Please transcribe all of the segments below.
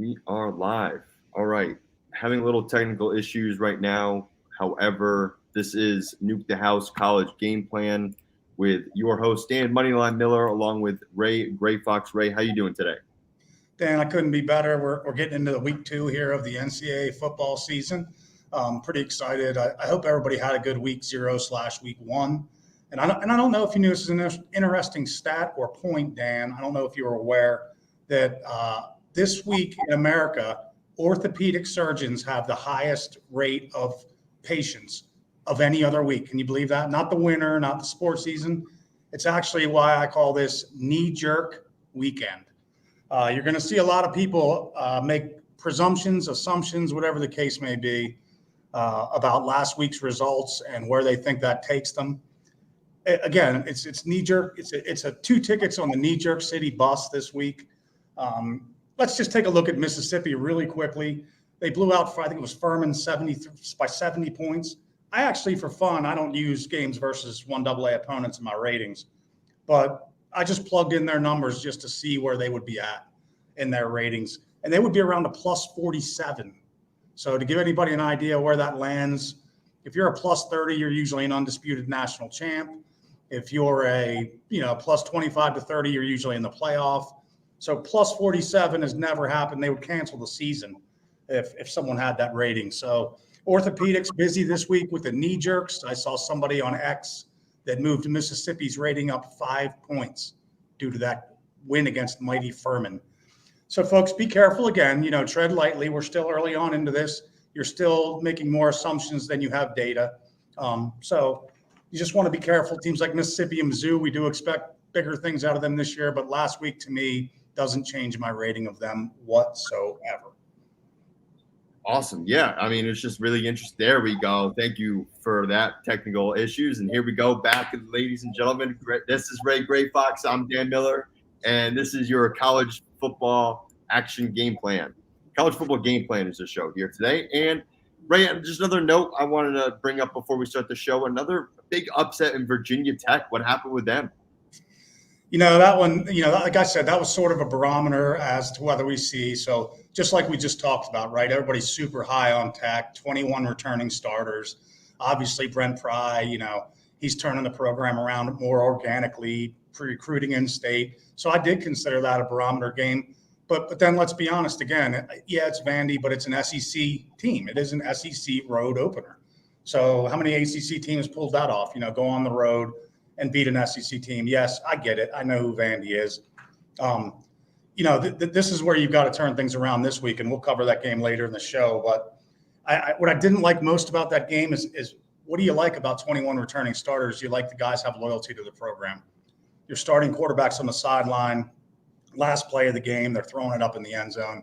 We are live. All right. Having a little technical issues right now. However, this is Nuke the House College Game Plan with your host, Dan Moneyline Miller, along with Ray Greyfox. Ray, how you doing today? Dan, I couldn't be better. We're getting into the week 2 here of the NCAA football season. Pretty excited. I hope everybody had a good week 0/week 1. And I don't know if you knew this is an interesting stat or point, Dan. I don't know if you were aware that this week in America, orthopedic surgeons have the highest rate of patients of any other week. Can you believe that? Not the winter, not the sports season. It's actually why I call this knee-jerk weekend. You're going to see a lot of people make presumptions, assumptions, whatever the case may be, about last week's results and where they think that takes them. Again, it's knee-jerk. It's a 2 tickets on the knee-jerk city bus this week. Let's just take a look at Mississippi really quickly. They blew out, I think it was Furman, by 70 points. I actually, for fun, I don't use games versus 1AA opponents in my ratings, but I just plugged in their numbers just to see where they would be at in their ratings, and they would be around a plus 47. So to give anybody an idea where that lands, if you're a plus 30, you're usually an undisputed national champ. If you're a plus 25 to 30, you're usually in the playoff. So plus 47 has never happened. They would cancel the season if someone had that rating. So orthopedics busy this week with the knee jerks. I saw somebody on X that moved Mississippi's rating up 5 points due to that win against mighty Furman. So folks, be careful again, tread lightly. We're still early on into this. You're still making more assumptions than you have data. So you just want to be careful. Teams like Mississippi and Mizzou, we do expect bigger things out of them this year, but last week to me doesn't change my rating of them whatsoever. Awesome. Yeah. I mean, it's just really interesting. There we go. Thank you for that technical issues. And here we go back, ladies and gentlemen. This is Ray Greyfox. I'm Dan Miller, and this is your college football action game plan. College football game plan is the show here today. And Ray, just another note I wanted to bring up before we start the show. Another big upset in Virginia Tech. What happened with them? That one, like I said, that was sort of a barometer as to whether we see. So just like we just talked about, right? Everybody's super high on Tech, 21 returning starters. Obviously, Brent Pry, he's turning the program around more organically, recruiting in state. So I did consider that a barometer game. But then let's be honest again. Yeah, it's Vandy, but it's an SEC team. It is an SEC road opener. So how many ACC teams pulled that off? Go on the road and beat an SEC team. Yes, I get it. I know who Vandy is. This is where you've got to turn things around this week, and we'll cover that game later in the show. But what I didn't like most about that game is what do you like about 21 returning starters? You like the guys have loyalty to the program. Your starting quarterback's on the sideline. Last play of the game, they're throwing it up in the end zone.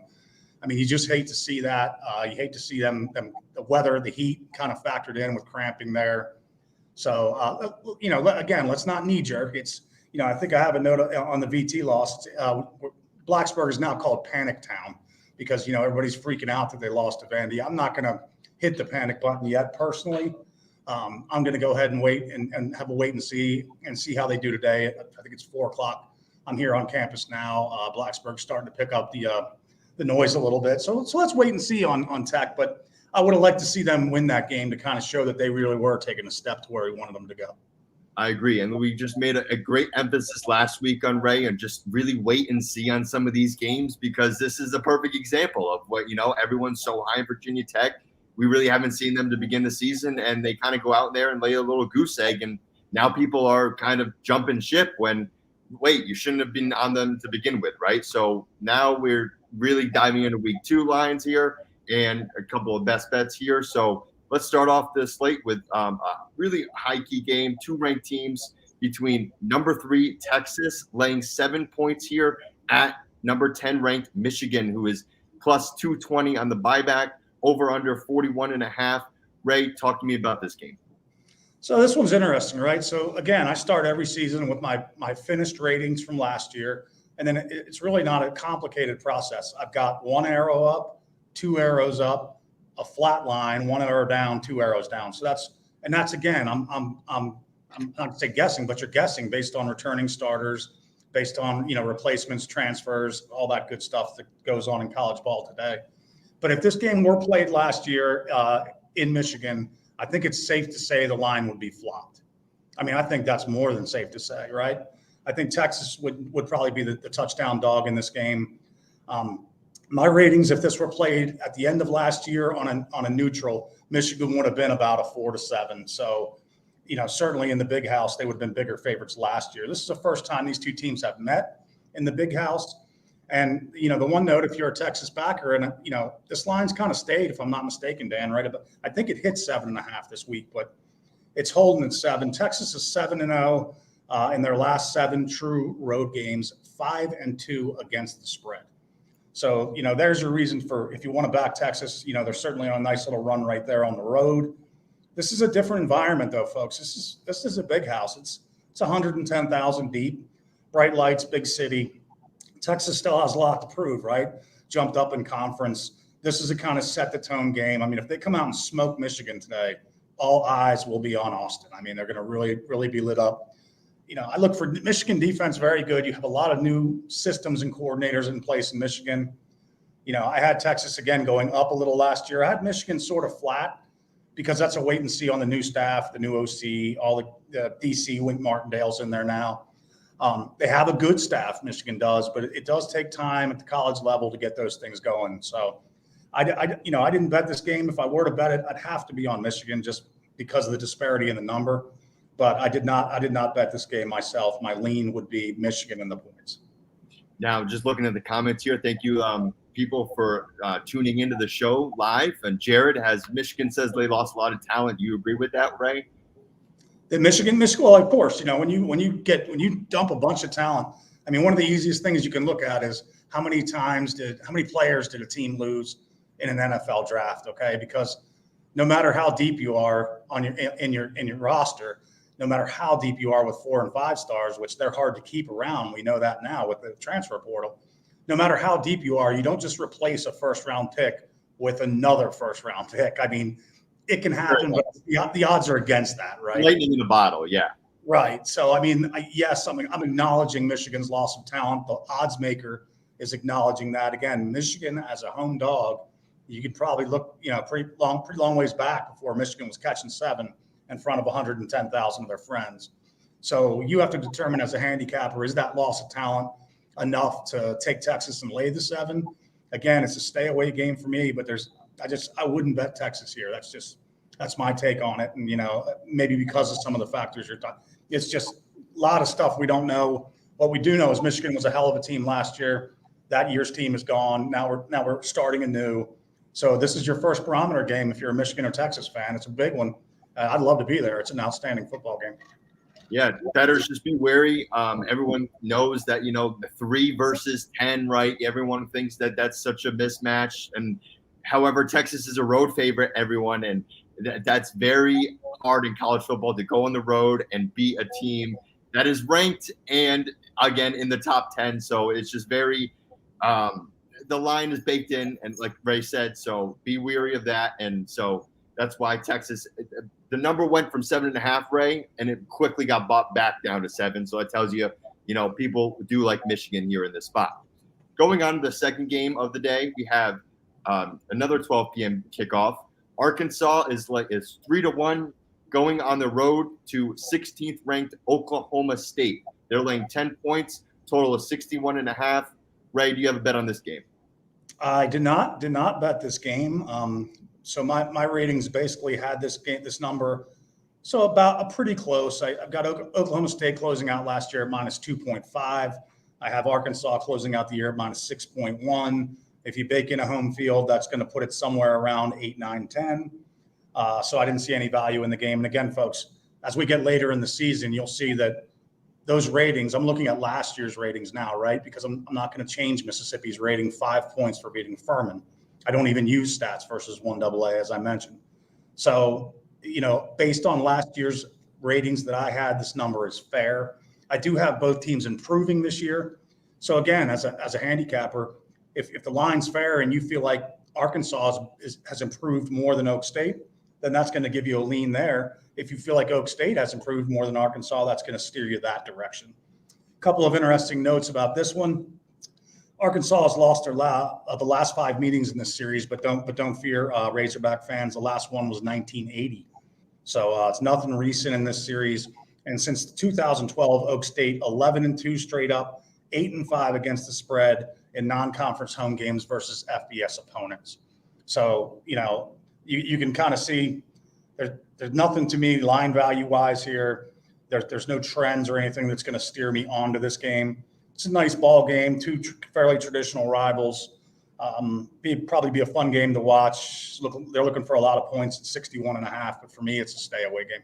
I mean, you just hate to see that. You hate to see them the weather, the heat kind of factored in with cramping there. So, again, let's not knee jerk. It's, I think I have a note on the VT loss. Blacksburg is now called Panic Town because, everybody's freaking out that they lost to Vandy. I'm not going to hit the panic button yet personally. I'm going to go ahead and wait and have a wait and see how they do today. I think it's 4:00. I'm here on campus now. Blacksburg's starting to pick up the noise a little bit. So let's wait and see on Tech. But I would have liked to see them win that game to kind of show that they really were taking a step to where we wanted them to go. I agree. And we just made a great emphasis last week on Ray and just really wait and see on some of these games because this is a perfect example of what, everyone's so high in Virginia Tech. We really haven't seen them to begin the season, and they kind of go out there and lay a little goose egg. And now people are kind of jumping ship when, wait, you shouldn't have been on them to begin with, right? So now we're really diving into week 2 lines here and a couple of best bets here. So let's start off the slate with a really high-key game, 2 ranked teams between number 3 Texas laying 7 points here at number 10 ranked Michigan, who is plus 220 on the buyback, over under 41.5. Ray, talk to me about this game. So this one's interesting, right? So again, I start every season with my finished ratings from last year, and then it's really not a complicated process. I've got 1 arrow up, 2 arrows up, a flat line, 1 arrow down, 2 arrows down. So that's again, I'm not say guessing, but you're guessing based on returning starters, based on, replacements, transfers, all that good stuff that goes on in college ball today. But if this game were played last year in Michigan, I think it's safe to say the line would be flopped. I mean, I think that's more than safe to say, right? I think Texas would probably be the touchdown dog in this game. My ratings, if this were played at the end of last year on a neutral, Michigan would have been about a 4-7. So, certainly in the Big House, they would have been bigger favorites last year. This is the first time these two teams have met in the Big House. And, the one note, if you're a Texas backer, and, this line's kind of stayed, if I'm not mistaken, Dan, right? I think it hit 7.5 this week, but it's holding at 7. Texas is 7-0 in their last 7 true road games, 5-2 against the spread. So, there's your reason for, if you want to back Texas, they're certainly on a nice little run right there on the road. This is a different environment, though, folks. This is a Big House. It's 110,000 deep, bright lights, big city. Texas still has a lot to prove, right? Jumped up in conference. This is a kind of set the tone game. I mean, if they come out and smoke Michigan today, all eyes will be on Austin. I mean, they're going to really, really be lit up. I look for Michigan defense, very good. You have a lot of new systems and coordinators in place in Michigan. I had Texas again going up a little last year. I had Michigan sort of flat because that's a wait and see on the new staff, the new OC, all the DC, Wink Martindale's in there now. They have a good staff, Michigan does, but it does take time at the college level to get those things going. So I didn't bet this game. If I were to bet it, I'd have to be on Michigan just because of the disparity in the number. But I did not bet this game myself. My lean would be Michigan in the points. Now, just looking at the comments here, thank you, people, for tuning into the show live. And Jared Michigan says they lost a lot of talent. Do you agree with that, Ray? The Michigan, well, of course, when you dump a bunch of talent, I mean, one of the easiest things you can look at is how many players did a team lose in an NFL draft? Okay, because no matter how deep you are in your roster, no matter how deep you are with 4 and 5 stars, which they're hard to keep around. We know that now with the transfer portal. No matter how deep you are, you don't just replace a first-round pick with another first-round pick. I mean, it can happen, but the odds are against that, right? Lightning in a bottle, yeah. Right. So, I mean, yes, I'm acknowledging Michigan's loss of talent. The odds maker is acknowledging that. Again, Michigan as a home dog, you could probably look, pretty long ways back before Michigan was catching 7 in front of 110,000 of their friends. So you have to determine as a handicapper, is that loss of talent enough to take Texas and lay the 7? Again, it's a stay away game for me, but I wouldn't bet Texas here. That's my take on it. And, maybe because of some of the factors you're talking, it's just a lot of stuff we don't know. What we do know is Michigan was a hell of a team last year. That year's team is gone. Now we're starting anew. So this is your first barometer game. If you're a Michigan or Texas fan, it's a big one. I'd love to be there. It's an outstanding football game. Yeah, bettors, just be wary. Everyone knows that, the 3 versus 10, right? Everyone thinks that that's such a mismatch. And however, Texas is a road favorite, everyone. And that's very hard in college football to go on the road and beat a team that is ranked and, again, in the top 10. So it's just very the line is baked in, and like Ray said, so be wary of that. And so that's why Texas – the number went from 7.5, Ray, and it quickly got bought back down to 7. So that tells you, people do like Michigan here in this spot. Going on to the second game of the day, we have another 12 p.m. kickoff. Arkansas is 3-1 going on the road to 16th ranked Oklahoma State. They're laying 10 points, total of 61.5. Ray, do you have a bet on this game? I did not bet this game. So my ratings basically had this number. So about a pretty close. I've got Oklahoma State closing out last year at -2.5. I have Arkansas closing out the year at -6.1. If you bake in a home field, that's going to put it somewhere around 8, 9, 10. So I didn't see any value in the game. And again, folks, as we get later in the season, you'll see that those ratings, I'm looking at last year's ratings now, right? Because I'm not going to change Mississippi's rating 5 points for beating Furman. I don't even use stats versus 1AA, as I mentioned. So, based on last year's ratings that I had, this number is fair. I do have both teams improving this year. So again, as a handicapper, if the line's fair and you feel like Arkansas has improved more than Oak State, then that's going to give you a lean there. If you feel like Oak State has improved more than Arkansas, that's going to steer you that direction. couple of interesting notes about this one. Arkansas has lost the last 5 meetings in this series, but don't fear, Razorback fans. The last one was 1980, so it's nothing recent in this series. And since 2012, Oak State 11-2 straight up, 8-5 against the spread in non-conference home games versus FBS opponents. So you can kind of see there's nothing to me line value wise here. There's no trends or anything that's going to steer me onto this game. It's a nice ball game, 2 fairly traditional rivals. Probably be a fun game to watch. They're looking for a lot of points at 61.5, but for me, it's a stay away game.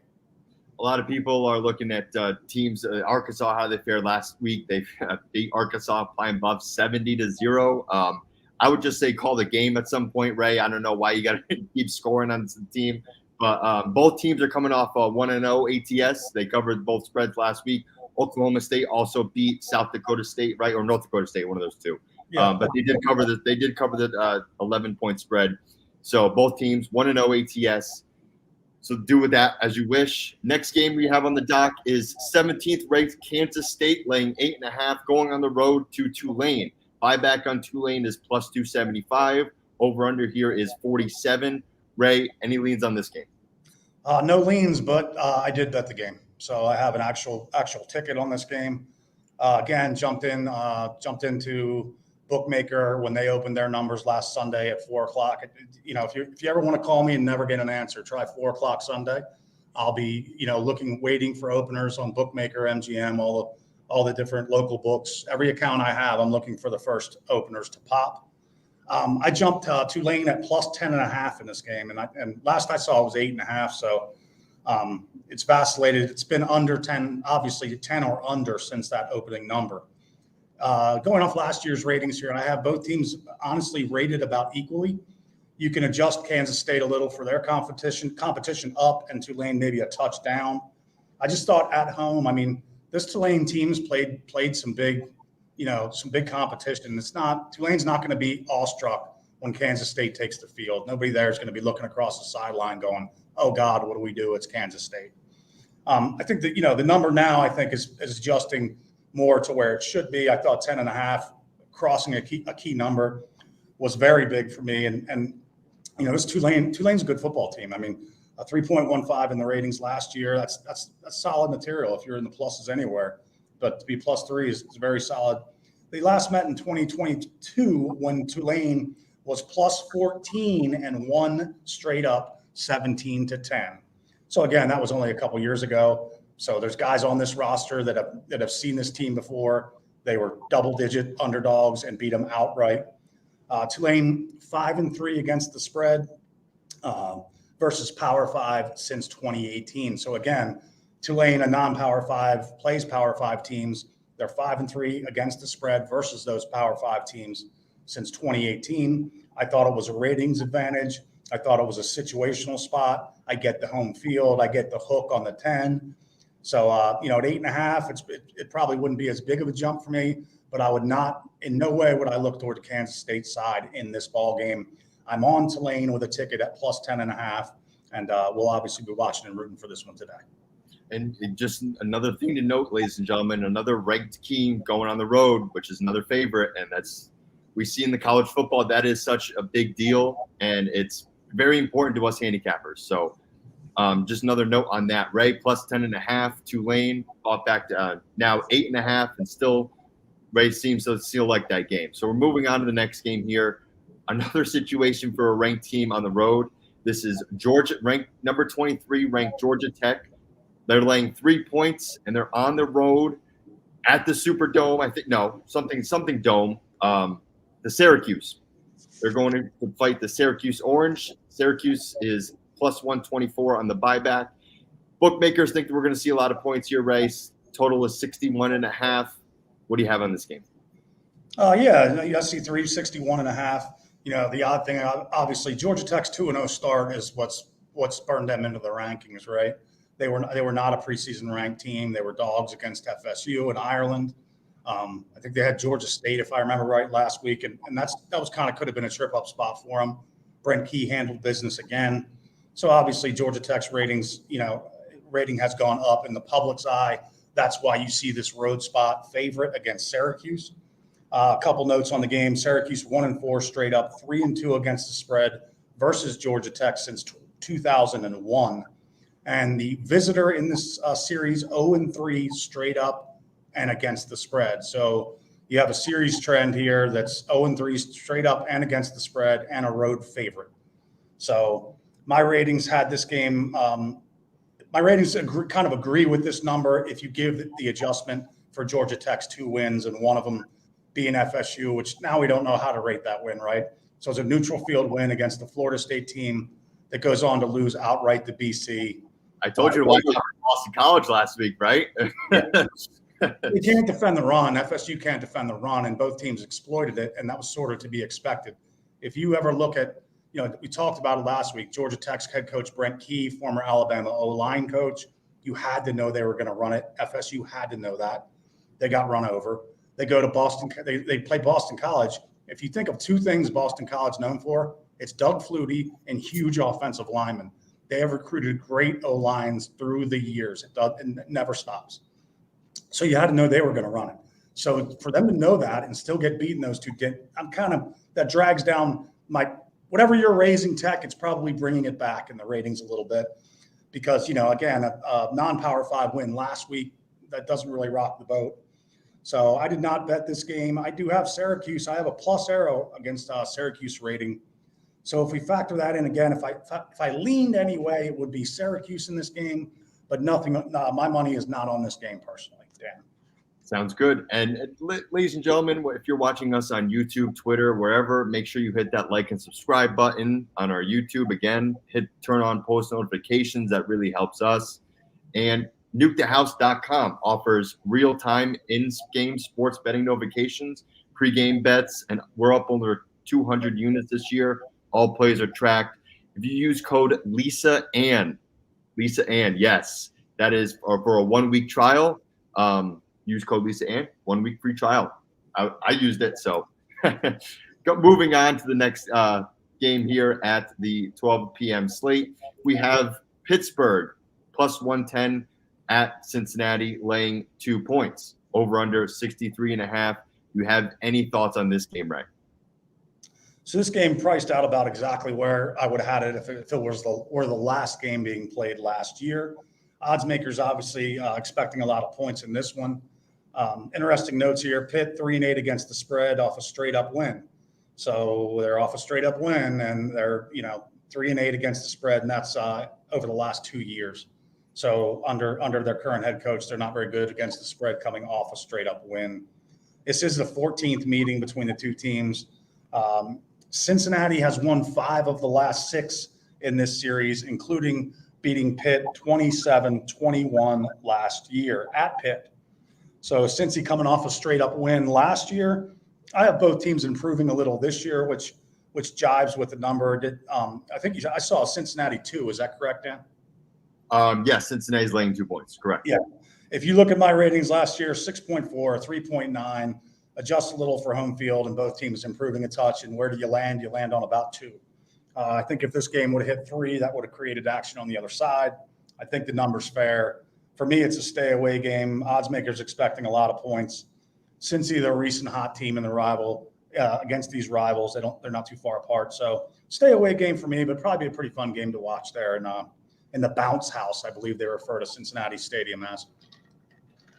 A lot of people are looking at teams. Arkansas, how they fared last week. They beat Arkansas playing above 70-0. I would just say call the game at some point, Ray. I don't know why you got to keep scoring on the team, but both teams are coming off a 1-0 ATS. They covered both spreads last week. Oklahoma State also beat South Dakota State, right, or North Dakota State, one of those two. Yeah. But they did cover the 11-point spread. So both teams 1-0 ATS. So do with that as you wish. Next game we have on the dock is 17th ranked Kansas State laying 8.5, going on the road to Tulane. Buyback on Tulane is plus 275. Over under here is 47. Ray, any leans on this game? No leans, but I did bet the game. So I have an actual ticket on this game. Again, jumped into Bookmaker when they opened their numbers last Sunday at 4:00. If you ever want to call me and never get an answer, try 4:00 Sunday. I'll be waiting for openers on Bookmaker, MGM, all the different local books. Every account I have, I'm looking for the first openers to pop. I jumped Tulane at plus 10.5 in this game, and last I saw it was 8.5. So it's vacillated. It's been under 10, obviously 10 or under since that opening number. Going off last year's ratings here, I have both teams honestly rated about equally. You can adjust Kansas State a little for their competition up, and Tulane maybe a touchdown. I just thought at home, this Tulane team's played some big competition. Tulane's not going to be awestruck when Kansas State takes the field. Nobody there is going to be looking across the sideline going, "Oh God, what do we do? It's Kansas State." I think that the number now I think is adjusting more to where it should be. I thought 10.5 crossing a key number was very big for me. And this Tulane's a good football team. A 3.15 in the ratings last year, that's solid material if you're in the pluses anywhere. But to be plus 3 is very solid. They last met in 2022 when Tulane was plus 14 and won straight up 17-10. So again, that was only a couple years ago. So there's guys on this roster that have seen this team before. They were double-digit underdogs and beat them outright. Tulane 5-3 against the spread versus Power 5 since 2018. So again, Tulane, a non-Power 5, plays Power 5 teams. They're 5-3 against the spread versus those Power 5 teams since 2018. I thought it was a ratings advantage. I thought it was a situational spot. I get the home field. I get the hook on the 10. So, at 8.5, it probably wouldn't be as big of a jump for me, but in no way would I look toward the Kansas State side in this ball game. I'm on Tulane with a ticket at plus 10.5, and we'll obviously be watching and rooting for this one today. And just another thing to note, ladies and gentlemen, another ranked team going on the road, which is another favorite, and we see in the college football, that is such a big deal, and it's very important to us handicappers. So just another note on that. Ray plus 10.5, Tulane bought back to now 8.5, and still Ray seems to still like that game. So we're moving on to the next game here. Another situation for a ranked team on the road. This is Georgia, ranked number 23, ranked Georgia Tech. They're laying 3 points, and they're on the road at the Superdome. I think something dome. The Syracuse. They're going to fight the Syracuse Orange. Syracuse is plus 124 on the buyback. Bookmakers think that we're going to see a lot of points here, Ray. Total is 61.5. What do you have on this game? I see 61.5. The odd thing, obviously, Georgia Tech's 2-0 start is what's burned them into the rankings, right? They were not a preseason ranked team. They were dogs against FSU and Ireland. I think they had Georgia State, if I remember right, last week, and that was could have been a trip up spot for them. Brent Key handled business again. So obviously Georgia Tech's rating has gone up in the public's eye. That's why you see this road spot favorite against Syracuse. A couple notes on the game. Syracuse 1-4 straight up, 3-2 against the spread versus Georgia Tech since 2001. And the visitor in this series 0-3 straight up and against the spread. So you have a series trend here that's 0-3 straight up and against the spread and a road favorite. So my ratings had this game. My ratings kind of agree with this number if you give the adjustment for Georgia Tech's 2 wins and one of them being FSU, which now we don't know how to rate that win, right? So it's a neutral field win against the Florida State team that goes on to lose outright to BC. I told you to watch Boston College last week, right? You can't defend the run. FSU can't defend the run, and both teams exploited it, and that was sort of to be expected. If you ever look at, we talked about it last week, Georgia Tech's head coach Brent Key, former Alabama O-line coach, you had to know they were going to run it. FSU had to know that. They got run over. They go to Boston. They play Boston College. If you think of 2 things Boston College known for, it's Doug Flutie and huge offensive linemen. They have recruited great O-lines through the years. It never stops. So you had to know they were going to run it. So for them to know that and still get beaten those 2, that drags down whatever you're raising Tech, it's probably bringing it back in the ratings a little bit because, again, a non-Power 5 win last week, that doesn't really rock the boat. So I did not bet this game. I do have Syracuse. I have a plus arrow against Syracuse rating. So if we factor that in again, if I leaned anyway, it would be Syracuse in this game, but my money is not on this game personally. Dan. Sounds good. And ladies and gentlemen, if you're watching us on YouTube, Twitter, wherever, make sure you hit that like and subscribe button on our YouTube. Again, turn on post notifications. That really helps us. And NukeTheHouse.com offers real-time in-game sports betting notifications, pre-game bets, and we're up over 200 units this year. All plays are tracked. If you use code Lisa Ann, yes, that is for a 1-week trial. Use code Lisa Ann, 1-week free trial. I used it, so moving on to the next game here at the 12 p.m. slate. We have Pittsburgh plus 110 at Cincinnati, laying 2 points. Over under 63.5. You have any thoughts on this game, Ray? So this game priced out about exactly where I would have had it if it was the last game being played last year. Odds makers obviously expecting a lot of points in this one. Interesting notes here. Pitt 3-8 against the spread off a straight up win. So they're off a straight up win and they're 3-8 against the spread, and that's over the last 2 years. So under their current head coach, they're not very good against the spread coming off a straight up win. This is the 14th meeting between the 2 teams. Cincinnati has won 5 of the last 6 in this series, including beating Pitt 27-21 last year at Pitt. So Cincy coming off a straight up win last year. I have both teams improving a little this year, which jives with the number. I think I saw Cincinnati 2. Is that correct, Dan? Yes, Cincinnati's laying 2 points. Correct. Yeah. If you look at my ratings last year, 6.4, 3.9, adjust a little for home field, and both teams improving a touch. And where do you land? You land on about 2. I think if this game would have hit 3, that would have created action on the other side. I think the number's fair. For me, it's a stay away game. Odds makers expecting a lot of points. Cincy, they're a recent hot team in the rival against these rivals. They're not too far apart. So stay away game for me, but probably a pretty fun game to watch there. And in the bounce house, I believe they refer to Cincinnati Stadium as.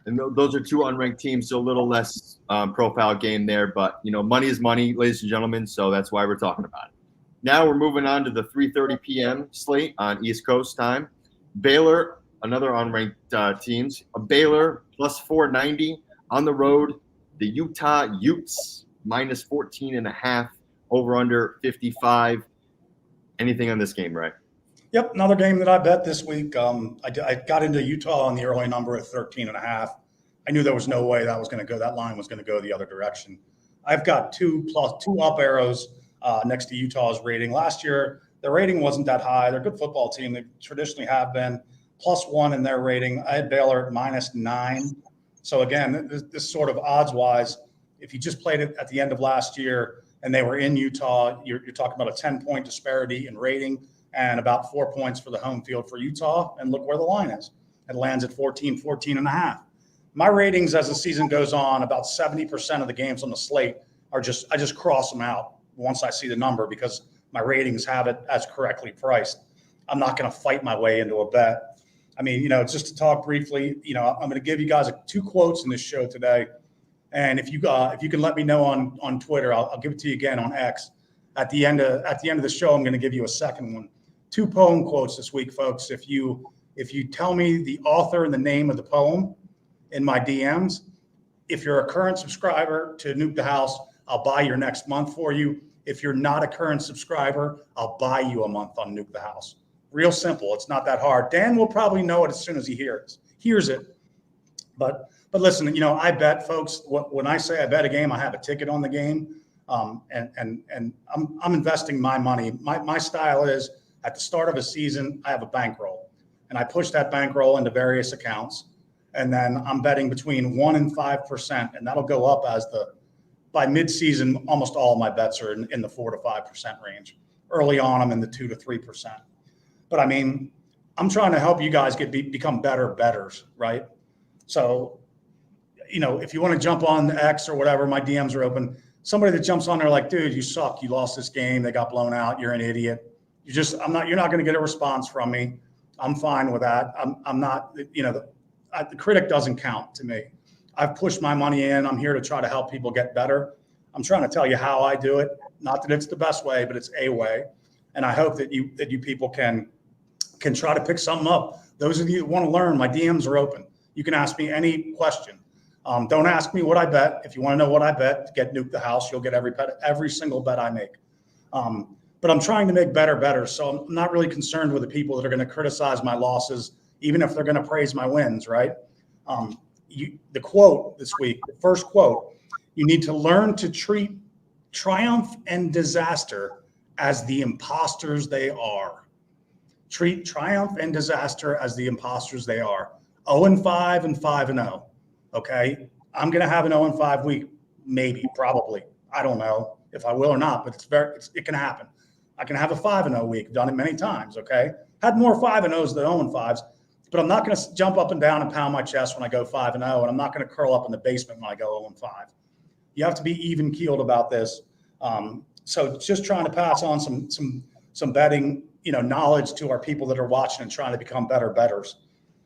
And those are 2 unranked teams, so a little less profile game there. But, money is money, ladies and gentlemen, so that's why we're talking about it. Now we're moving on to the 3:30 p.m. slate on East Coast time. Baylor, another unranked teams. Baylor plus 490 on the road. The Utah Utes minus 14.5, over under 55. Anything on this game, right? Yep, another game that I bet this week. I got into Utah on the early number at 13.5. I knew there was no way that line was going to go the other direction. I've got 2 up arrows next to Utah's rating. Last year, their rating wasn't that high. They're a good football team. They traditionally have been. +1 in their rating. I had Baylor at -9. So again, this sort of odds-wise, if you just played it at the end of last year and they were in Utah, you're talking about a 10-point disparity in rating and about 4 points for the home field for Utah. And look where the line is. It lands at 14.5. My ratings as the season goes on, about 70% of the games on the slate I just cross them out once I see the number because my ratings have it as correctly priced. I'm not going to fight my way into a bet. I mean, just to talk briefly, I'm going to give you guys 2 quotes in this show today. And if you can let me know on Twitter, I'll give it to you again on X. At the end of the show, I'm going to give you a second one. 2 poem quotes this week, folks. If you tell me the author and the name of the poem in my DMs, if you're a current subscriber to Nuke the House, I'll buy your next month for you. If you're not a current subscriber, I'll buy you a month on Nuke the House. Real simple. It's not that hard. Dan will probably know it as soon as he hears it. But listen, I bet, folks. When I say I bet a game, I have a ticket on the game, and I'm investing my money. My style is at the start of a season, I have a bankroll, and I push that bankroll into various accounts, and then I'm betting between 1% and 5%, and that'll go up by mid-season. Almost all of my bets are in the 4 to 5% range. Early on, I'm in the 2 to 3%. But I mean, I'm trying to help you guys become better bettors, right? So, if you want to jump on X or whatever, my DMs are open. Somebody that jumps on there like, dude, you suck. You lost this game. They got blown out. You're an idiot. You're not going to get a response from me. I'm fine with that. I'm not, the critic doesn't count to me. I've pushed my money in. I'm here to try to help people get better. I'm trying to tell you how I do it. Not that it's the best way, but it's a way. And I hope that you people can try to pick something up. Those of you that want to learn, my DMs are open. You can ask me any question. Don't ask me what I bet. If you want to know what I bet, get Nuke the House. You'll get every single bet I make. But I'm trying to make better. So I'm not really concerned with the people that are going to criticize my losses, even if they're going to praise my wins, right? The quote this week, the first quote, you need to learn to treat triumph and disaster as the imposters they are. Treat triumph and disaster as the imposters they are. 0-5 and 5-0. Okay, I'm going to have an 0-5 week, maybe, probably. I don't know if I will or not, but it can happen. I can have a 5-0 week. Done it many times. Okay, had more 5-0s than 0-5s, but I'm not going to jump up and down and pound my chest when I go 5-0, and I'm not going to curl up in the basement when I go 0-5. You have to be even keeled about this. So just trying to pass on some betting, knowledge to our people that are watching and trying to become better bettors.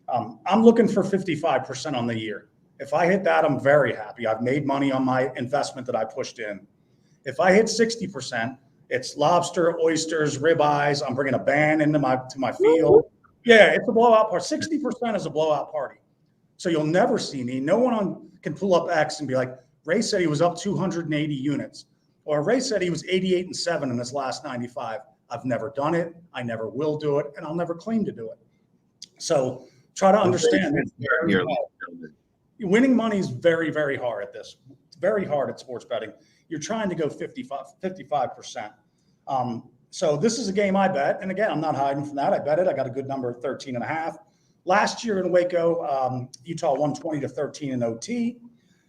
I'm looking for 55% on the year. If I hit that, I'm very happy. I've made money on my investment that I pushed in. If I hit 60%, it's lobster, oysters, ribeyes. I'm bringing a band into my field. Yeah, it's a blowout party. 60% is a blowout party. So you'll never see me. No one can pull up X and be like, Ray said he was up 280 units. Or Ray said he was 88-7 in his last 95. I've never done it. I never will do it. And I'll never claim to do it. So try to understand. Winning money is very, very hard at this. It's very hard at sports betting. You're trying to go 55%. So this is a game I bet. And again, I'm not hiding from that. I bet it. I got a good number of 13.5. Last year in Waco, Utah won 20-13 in OT.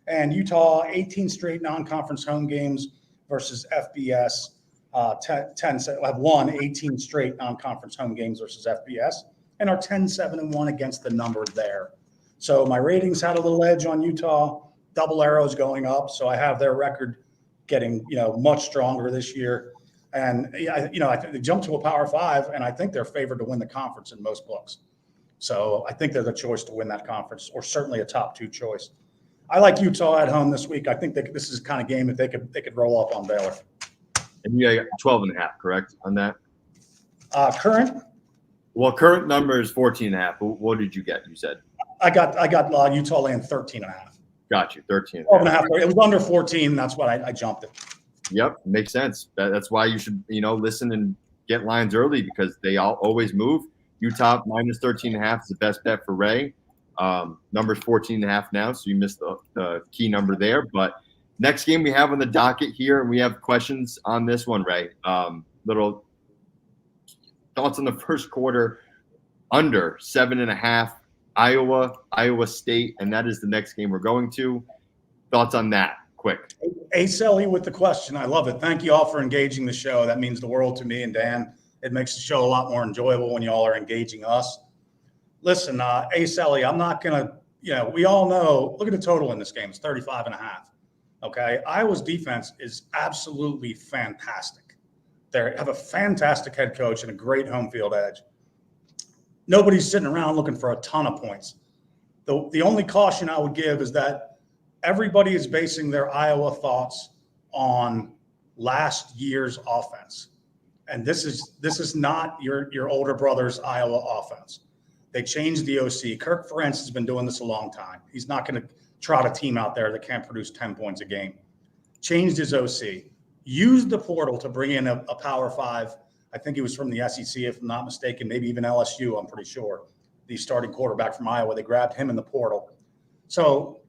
And Utah, 18 straight non-conference home games versus FBS. Have won 18 straight non-conference home games versus FBS and are 10-7-1 against the number there. So my ratings had a little edge on Utah, double arrows going up. So I have their record getting, much stronger this year. And, I think they jumped to a Power 5, and I think they're favored to win the conference in most books. So I think they're the choice to win that conference, or certainly a top 2 choice. I like Utah at home this week. I think this is the kind of game that they could roll up on Baylor. And you got 12.5, correct, on that? Current? Well, current number is 14.5. What did you get? You said I got Utah laying 13.5. Got you, 13. 12.5. It was under 14. That's what I jumped it. Yep, makes sense. That's why you should, listen and get lines early because they always move. Utah minus 13.5 is the best bet for Ray. Number's 14.5 now, so you missed the key number there. But next game we have on the docket here, and we have questions on this one, Ray. Little thoughts on the first quarter, under 7.5, Iowa State, and that is the next game we're going to. Thoughts on that, quick. Selly with the question. I love it. Thank you all for engaging the show. That means the world to me and Dan. It makes the show a lot more enjoyable when you all are engaging us. Listen, Selly, I'm not going to we all know, look at the total in this game. It's 35.5. Okay. Iowa's defense is absolutely fantastic. They have a fantastic head coach and a great home field edge. Nobody's sitting around looking for a ton of points. The only caution I would give is that everybody is basing their Iowa thoughts on last year's offense. And this is not your older brother's Iowa offense. They changed the OC. Kirk Ferentz has been doing this a long time. He's not going to trot a team out there that can't produce 10 points a game. Changed his OC. Used the portal to bring in a Power 5. I think he was from the SEC, if I'm not mistaken, maybe even LSU, I'm pretty sure. The starting quarterback from Iowa, they grabbed him in the portal. So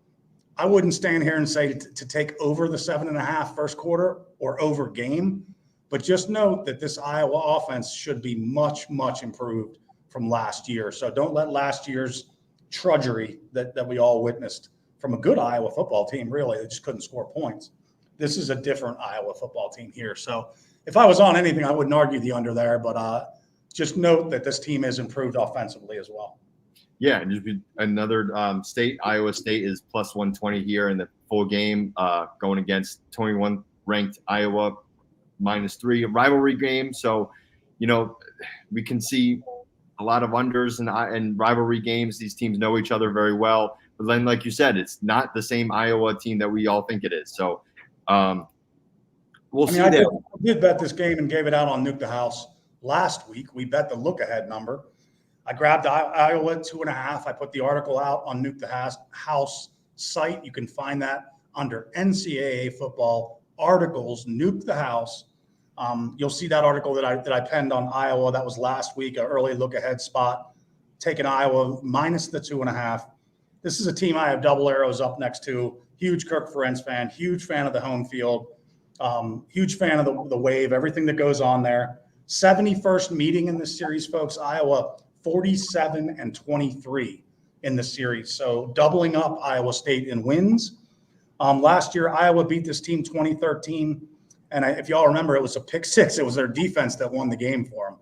I wouldn't stand here and say to take over the 7.5 first quarter or over game, but just note that this Iowa offense should be much, much improved from last year. So don't let last year's trudgery that we all witnessed from a good Iowa football team, really, they just couldn't score points. This is a different Iowa football team here. So if I was on anything, I wouldn't argue the under there, but just note that this team is improved offensively as well. Yeah, and just another state, Iowa State is plus 120 here in the full game, going against 21 ranked Iowa -3, a rivalry game. So, we can see a lot of unders and rivalry games. These teams know each other very well. But then, like you said, it's not the same Iowa team that we all think it is. So we'll see. I did bet this game and gave it out on Nuke the House last week. We bet the look-ahead number. I grabbed Iowa 2.5. I put the article out on Nuke the House site. You can find that under NCAA football articles, Nuke the House. You'll see that article that I penned on Iowa. That was last week, an early look-ahead spot. Taking Iowa minus the 2.5. This is a team I have double arrows up next to. Huge Kirk Ferentz fan, huge fan of the home field, huge fan of the wave, everything that goes on there. 71st meeting in this series, folks. Iowa 47-23 in the series. So doubling up Iowa State in wins. Last year, Iowa beat this team 2013. And if y'all remember, it was a pick six. It was their defense that won the game for them.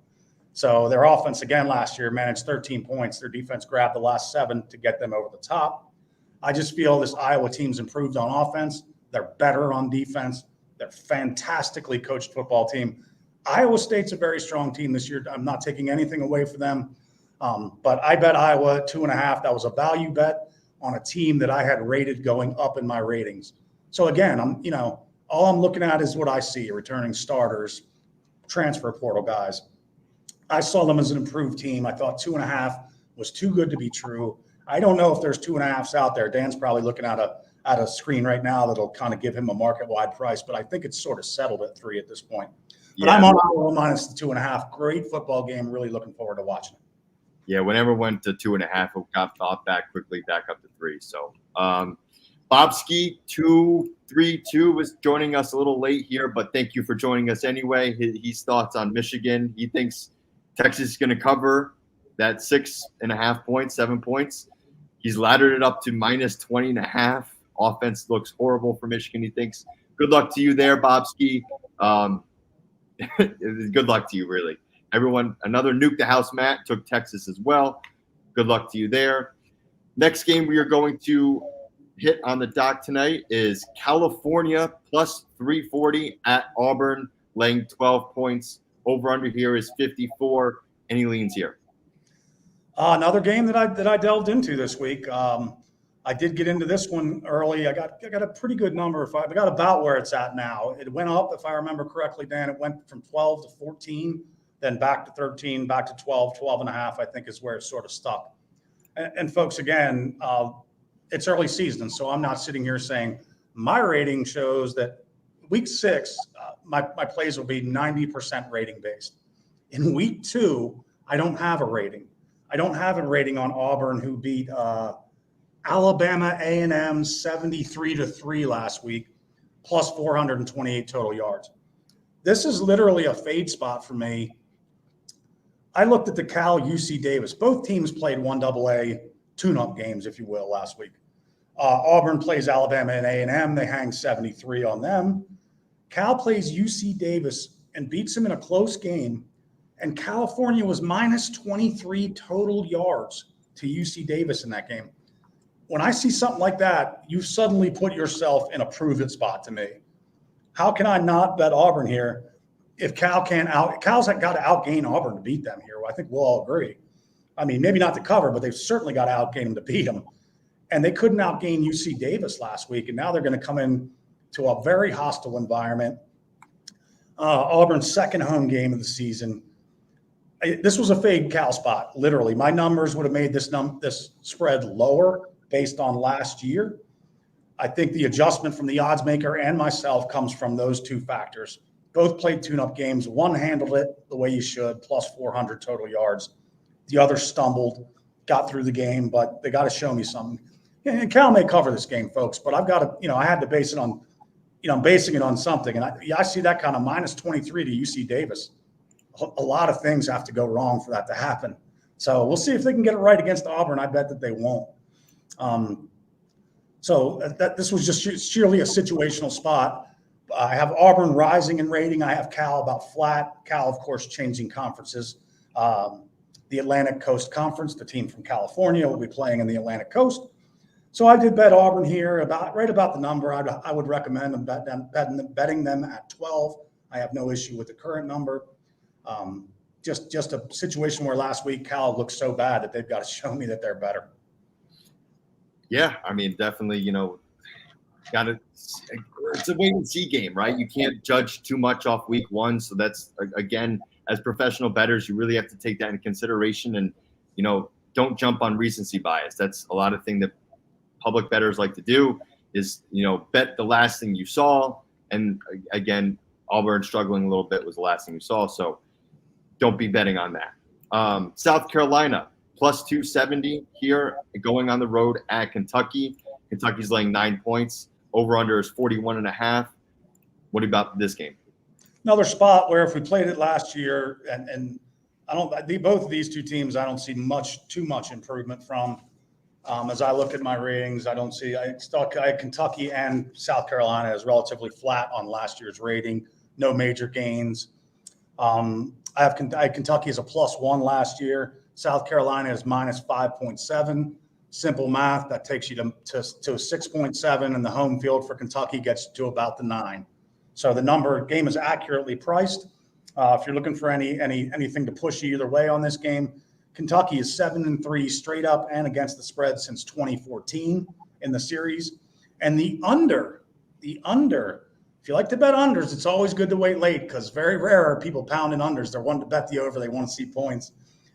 So their offense, again, last year managed 13 points. Their defense grabbed the last 7 to get them over the top. I just feel this Iowa team's improved on offense. They're better on defense. They're a fantastically coached football team. Iowa State's a very strong team this year. I'm not taking anything away from them. But I bet Iowa 2.5. That was a value bet on a team that I had rated going up in my ratings. So again, all I'm looking at is what I see: returning starters, transfer portal guys. I saw them as an improved team. I thought 2.5 was too good to be true. I don't know if there's 2.5s out there. Dan's probably looking at a screen right now that'll kind of give him a market-wide price, but I think it's sort of settled at 3 at this point. But yeah. I'm on Iowa minus the 2.5. Great football game. Really looking forward to watching it. Yeah, whenever it went to 2.5, it got thought back quickly, back up to 3. So, Bobski 232 was joining us a little late here, but thank you for joining us anyway. His thoughts on Michigan. He thinks Texas is going to cover that 6.5 points, 7 points. He's laddered it up to minus 20.5. Offense looks horrible for Michigan, he thinks. Good luck to you there, Bobski. Good luck to you, really. Everyone, another Nuke the House, Matt, took Texas as well. Good luck to you there. Next game we are going to hit on the dock tonight is California plus 340 at Auburn, laying 12 points. Over-under here is 54. Any leans here? Another game that I delved into this week. I did get into this one early. I got a pretty good number. I got about where it's at now. It went up, if I remember correctly, Dan. It went from 12 to 14, then back to 13, back to 12, 12.5, I think is where it sort of stuck. And folks, again, it's early season, so I'm not sitting here saying my rating shows that week 6, my plays will be 90% rating based. In week 2, I don't have a rating. I don't have a rating on Auburn, who beat Alabama A&M 73-3 last week, plus 428 total yards. This is literally a fade spot for me. I looked at the Cal UC Davis. Both teams played 1AA tune-up games, if you will, last week. Auburn plays Alabama and A&M. They hang 73 on them. Cal plays UC Davis and beats them in a close game. And California was minus 23 total yards to UC Davis in that game. when I see something like that, you suddenly put yourself in a prove it spot to me. How can I not bet Auburn here if Cal's got to outgain Auburn to beat them here? Well, I think we'll all agree. I mean, maybe not to cover, but they've certainly got to outgain them to beat them. And they couldn't outgain UC Davis last week, and now they're going to come in to a very hostile environment. Auburn's second home game of the season. This was a fade Cal spot, literally. My numbers would have made this spread lower based on last year. I think the adjustment from the odds maker and myself comes from those two factors. Both played tune-up games. One handled it the way you should, plus 400 total yards. The other stumbled, got through the game, but they got to show me something. And Cal may cover this game, folks, but I've got to, I had to base it on, I'm basing it on something. And I see that kind of minus 23 to UC Davis. A lot of things have to go wrong for that to happen. So we'll see if they can get it right against Auburn. I bet that they won't. So this was just sheerly a situational spot. I have Auburn rising in rating. I have Cal about flat. Cal, of course, changing conferences. The Atlantic Coast Conference, the team from California, will be playing in the Atlantic Coast. So I did bet Auburn here right about the number. I would recommend betting them at 12. I have no issue with the current number. Just a situation where last week Cal looked so bad that they've got to show me that they're better. Yeah, I mean, definitely, it's a wait and see game, right? You can't judge too much off week one. So that's, again, as professional bettors, you really have to take that into consideration and, don't jump on recency bias. That's a lot of thing that public bettors like to do is, bet the last thing you saw. And again, Auburn struggling a little bit was the last thing you saw. So don't be betting on that. South Carolina, plus 270 here, going on the road at Kentucky. Kentucky's laying 9 points. Over-under is 41.5. What about this game? Another spot where if we played it last year, and both of these two teams, I don't see too much improvement from. As I look at my ratings, I had Kentucky and South Carolina as relatively flat on last year's rating. No major gains. I had Kentucky as a +1 last year. South Carolina is minus 5.7. Simple math, that takes you to 6.7, and the home field for Kentucky gets to about the 9. So the game is accurately priced. If you're looking for anything to push you either way on this game, Kentucky is 7-3 straight up and against the spread since 2014 in the series. And the under, if you like to bet unders, it's always good to wait late because very rare are people pounding unders. They're wanting to bet the over. They want to see points.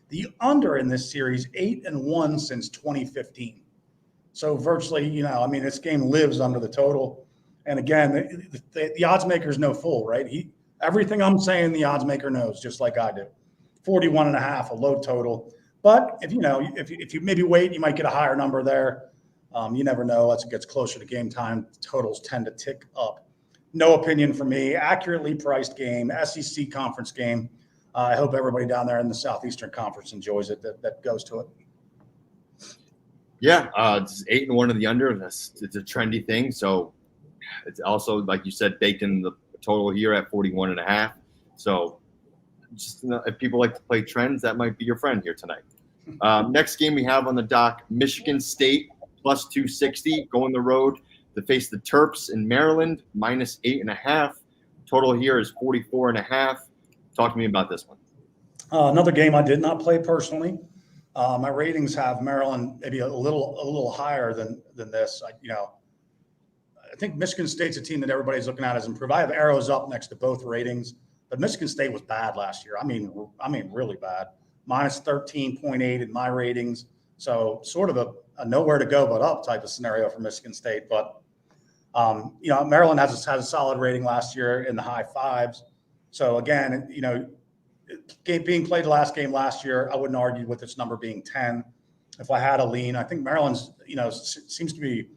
The under in this series, 8-1 since 2015. So virtually, this game lives under the total. And again, the odds maker is no fool, right? Everything I'm saying, the odds maker knows, just like I do. 41.5, a low total. But if you maybe wait, you might get a higher number there. You never know. As it gets closer to game time, totals tend to tick up. No opinion from me. Accurately priced game, SEC conference game. I hope everybody down there in the Southeastern Conference enjoys it. That goes to it. Yeah, it's 8-1 in the under. It's a trendy thing. So it's also, like you said, baked in the total here at 41.5. So just if people like to play trends, that might be your friend here tonight. Next game we have on the dock, Michigan State plus 260 going the road to face the Terps in Maryland, minus 8.5. Total here is 44.5. Talk to me about this one. Another game I did not play personally. My ratings have Maryland maybe a little higher than this. I think Michigan State's a team that everybody's looking at as improved. I have arrows up next to both ratings, but Michigan State was bad last year. I mean, really bad. Minus 13.8 in my ratings. So sort of a nowhere to go but up type of scenario for Michigan State. But Maryland has a solid rating last year in the high 5s. So again, game being played last year, I wouldn't argue with its number being 10. If I had a lean, I think Maryland's, seems to be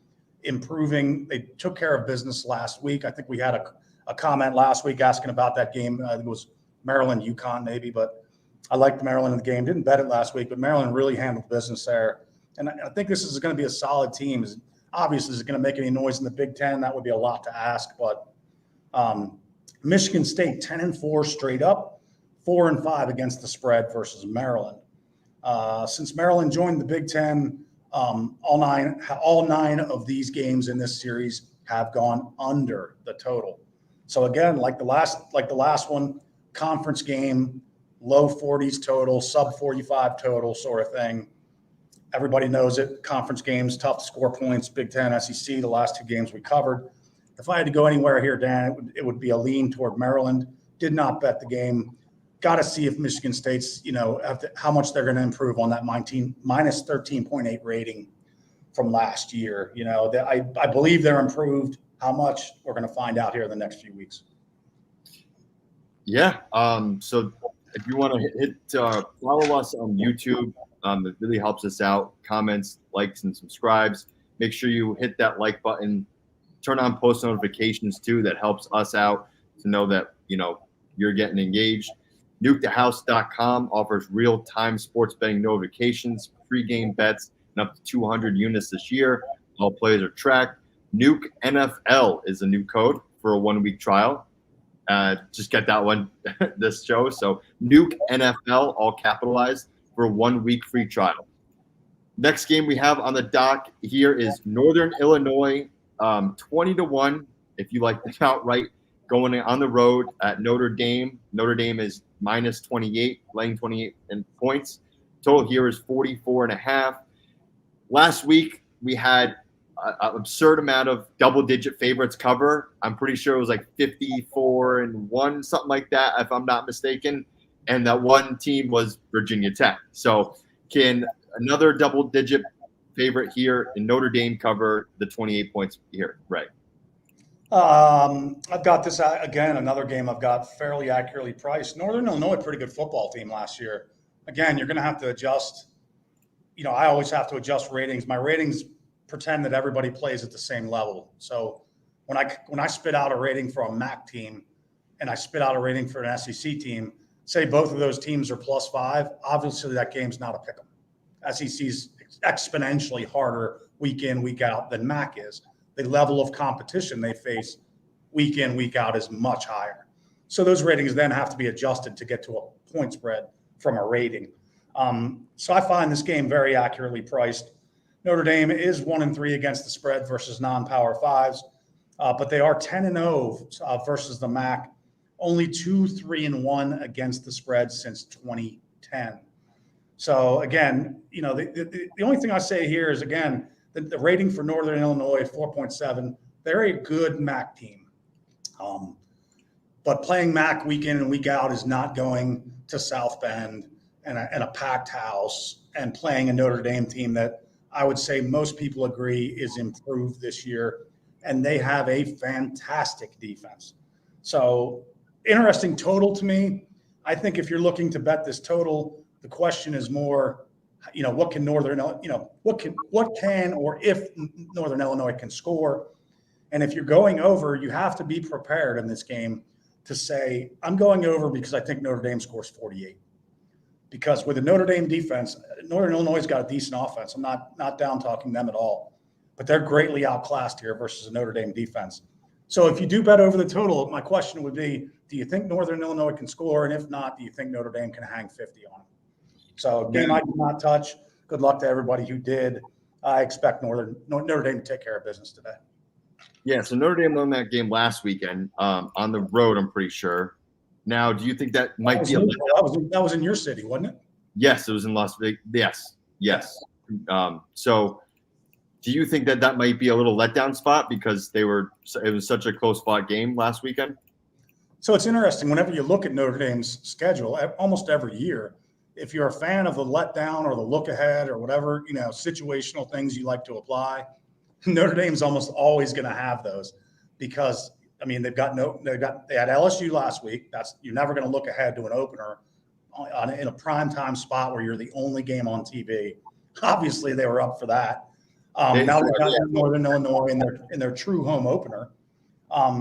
improving. They took care of business last week. I think we had a comment last week asking about that game. I think it was Maryland, UConn maybe, but I liked Maryland in the game. Didn't bet it last week, but Maryland really handled business there. And I think this is going to be a solid team. Obviously, is it going to make any noise in the Big Ten? That would be a lot to ask, but Michigan State 10-4 straight up, 4-5 against the spread versus Maryland. Since Maryland joined the Big Ten, All nine of these games in this series have gone under the total. So again, like the last one, conference game, low 40s total, sub 45 total sort of thing. Everybody knows it. Conference games, tough to score points. Big Ten, SEC, the last two games we covered. If I had to go anywhere here, Dan, it would be a lean toward Maryland. Did not bet the game. Got to see if Michigan State's, how much they're going to improve on that minus 13.8 rating from last year. I believe they're improved. How much, we're going to find out here in the next few weeks. Yeah. So if you want to hit follow us on YouTube, it really helps us out. Comments, likes, and subscribes. Make sure you hit that like button. Turn on post notifications too. That helps us out to know that you're getting engaged. NukeTheHouse.com offers real-time sports betting notifications, pre-game bets, and up to 200 units this year. All players are tracked. Nuke NFL is a new code for a 1-week trial. Just get that one this show. So Nuke NFL, all capitalized, for a 1-week free trial. Next game we have on the dock here is Northern Illinois, 20-1. If you like the outright, going on the road at Notre Dame. Notre Dame is minus 28, laying 28 in points. Total here is 44.5. Last week we had an absurd amount of double-digit favorites cover. I'm pretty sure it was like 54-1, something like that, if I'm not mistaken. And that one team was Virginia Tech. So can another double-digit favorite here in Notre Dame cover the 28 points here, Ray? I've got this again, another game I've got fairly accurately priced. Northern Illinois, pretty good football team last year. Again, you're going to have to adjust. I always have to adjust ratings. My ratings pretend that everybody plays at the same level. So when I spit out a rating for a MAC team and I spit out a rating for an SEC team, say both of those teams are +5, obviously that game's not a pick 'em. SEC's exponentially harder week in, week out than MAC is. The level of competition they face week in, week out is much higher. So those ratings then have to be adjusted to get to a point spread from a rating. So I find this game very accurately priced. Notre Dame is 1-3 against the spread versus non-power fives, but they are 10-0 versus the MAC. Only 2-3-1 against the spread since 2010. So again, the only thing I say here is, again, the rating for Northern Illinois, 4.7. They're a good MAC team. But playing MAC week in and week out is not going to South Bend and a packed house and playing a Notre Dame team that I would say most people agree is improved this year. And they have a fantastic defense. So interesting total to me. I think if you're looking to bet this total, the question is more, what can what can or if Northern Illinois can score. And if you're going over, you have to be prepared in this game to say, I'm going over because I think Notre Dame scores 48. Because with the Notre Dame defense, Northern Illinois got a decent offense. I'm not down talking them at all, but they're greatly outclassed here versus a Notre Dame defense. So if you do bet over the total, my question would be, do you think Northern Illinois can score? And if not, do you think Notre Dame can hang 50 on them? So game I did not touch. Good luck to everybody who did. I expect Notre Dame to take care of business today. Yeah, so Notre Dame won that game last weekend on the road, I'm pretty sure. Now, do you think that might be that was in your city, wasn't it? Yes, it was in Las Vegas. Yes. So do you think that might be a little letdown spot because it was such a close fought game last weekend? So it's interesting. Whenever you look at Notre Dame's schedule, almost every year, if you're a fan of the letdown or the look ahead or whatever, situational things you like to apply, Notre Dame's almost always going to have those because, they had LSU last week. You're never going to look ahead to an opener in a primetime spot where you're the only game on TV. Obviously, they were up for that. Now they've got Northern Illinois in their true home opener.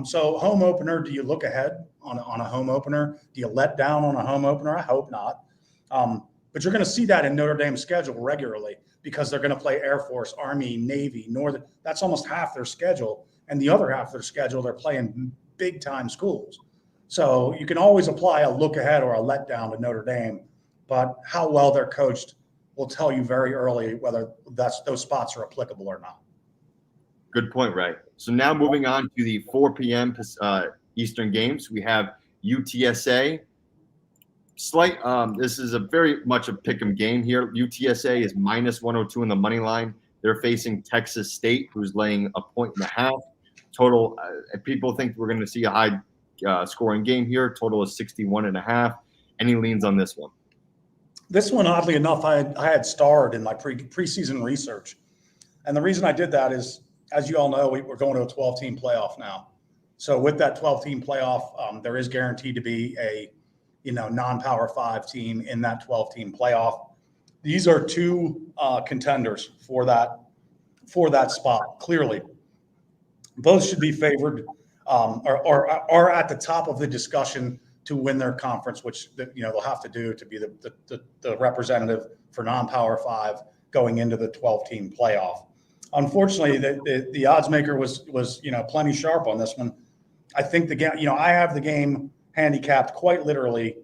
So home opener, do you look ahead on a home opener? Do you let down on a home opener? I hope not. But you're going to see that in Notre Dame's schedule regularly because they're going to play Air Force, Army, Navy, Northern. That's almost half their schedule. And the other half of their schedule, they're playing big-time schools. So you can always apply a look ahead or a letdown to Notre Dame. But how well they're coached will tell you very early whether those spots are applicable or not. Good point, Ray. So now moving on to the 4 p.m. Eastern games, we have UTSA. This is a very much a pick'em game here. UTSA is minus 102 in the money line. They're facing Texas State, who's laying 1.5 total. People think we're going to see a high scoring game here. Total is 61.5. Any leans on this one? This one, oddly enough, I had starred in my preseason research. And the reason I did that is, as you all know, we're going to a 12-team playoff now. So with that 12-team playoff, there is guaranteed to be a non-Power 5 team in that 12-team playoff. These are two contenders for that spot. Clearly, both should be favored or are at the top of the discussion to win their conference, which they'll have to do to be the representative for non-Power 5 going into the 12-team playoff. Unfortunately, the odds maker was plenty sharp on this one. I think the game, I have the game handicapped quite literally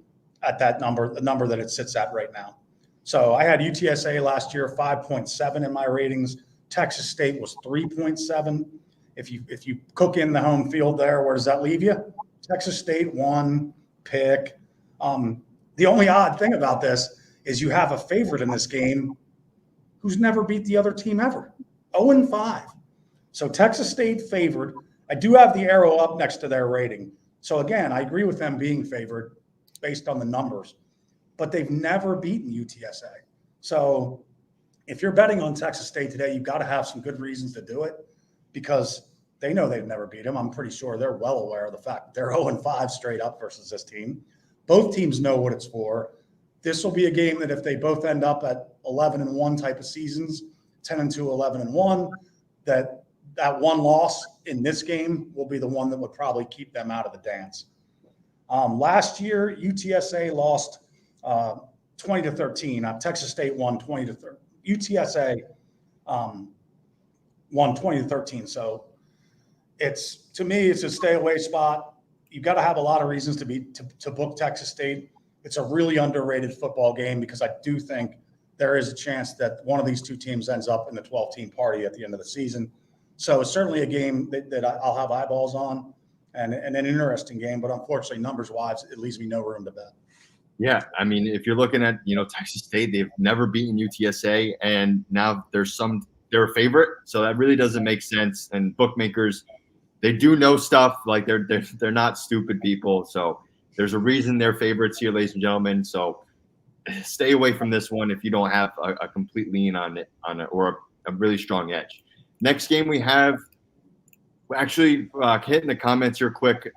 at that number, the number that it sits at right now. So I had UTSA last year 5.7 in my ratings. Texas State was 3.7. If you cook in the home field there, where does that leave you? Texas State 1 pick. The only odd thing about this is you have a favorite in this game who's never beat the other team ever. 0-5. So Texas State favored. I do have the arrow up next to their rating. So again, I agree with them being favored based on the numbers, but they've never beaten UTSA. So if you're betting on Texas State today, you've got to have some good reasons to do it because they know they've never beat them. I'm pretty sure they're well aware of the fact that they're 0-5 straight up versus this team. Both teams know what it's for. This will be a game that if they both end up at 11-1 type of seasons, 10-2, 11-1, that one loss in this game will be the one that would probably keep them out of the dance. Last year, UTSA lost 20-13. Texas State won 20-13. UTSA won 20-13. So to me, it's a stay away spot. You've got to have a lot of reasons to book Texas State. It's a really underrated football game because I do think there is a chance that one of these two teams ends up in the 12-team party at the end of the season. So it's certainly a game that I'll have eyeballs on and an interesting game, but unfortunately, numbers-wise, it leaves me no room to bet. Yeah, I mean, if you're looking at, Texas State, they've never beaten UTSA, and now they're a favorite, so that really doesn't make sense. And bookmakers, they do know stuff. Like they're not stupid people, so there's a reason they're favorites here, ladies and gentlemen. So stay away from this one if you don't have a complete lean on it or a really strong edge. Next game we have, actually hitting the comments here quick.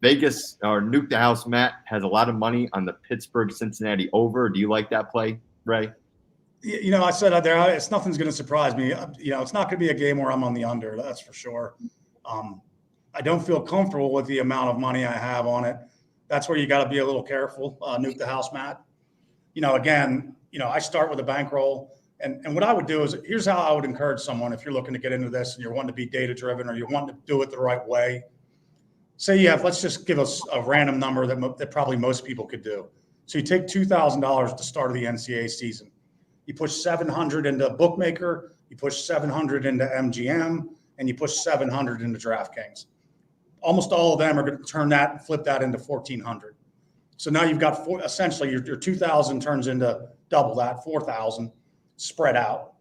Vegas or Nuke the House, Matt, has a lot of money on the Pittsburgh-Cincinnati over. Do you like that play, Ray? I said there, nothing's going to surprise me. It's not going to be a game where I'm on the under, that's for sure. I don't feel comfortable with the amount of money I have on it. That's where you got to be a little careful. Nuke the House, Matt. Again, I start with a bankroll. And what I would do is, here's how I would encourage someone if you're looking to get into this and you're wanting to be data-driven or you want to do it the right way. Say you have, let's just give us a random number that probably most people could do. So you take $2,000 at the start of the NCAA season. You push $700 into bookmaker, you push $700 into MGM, and you push $700 into DraftKings. Almost all of them are going to turn that and flip that into $1,400. So now you've got essentially your $2,000 turns into double that, $4,000 spread out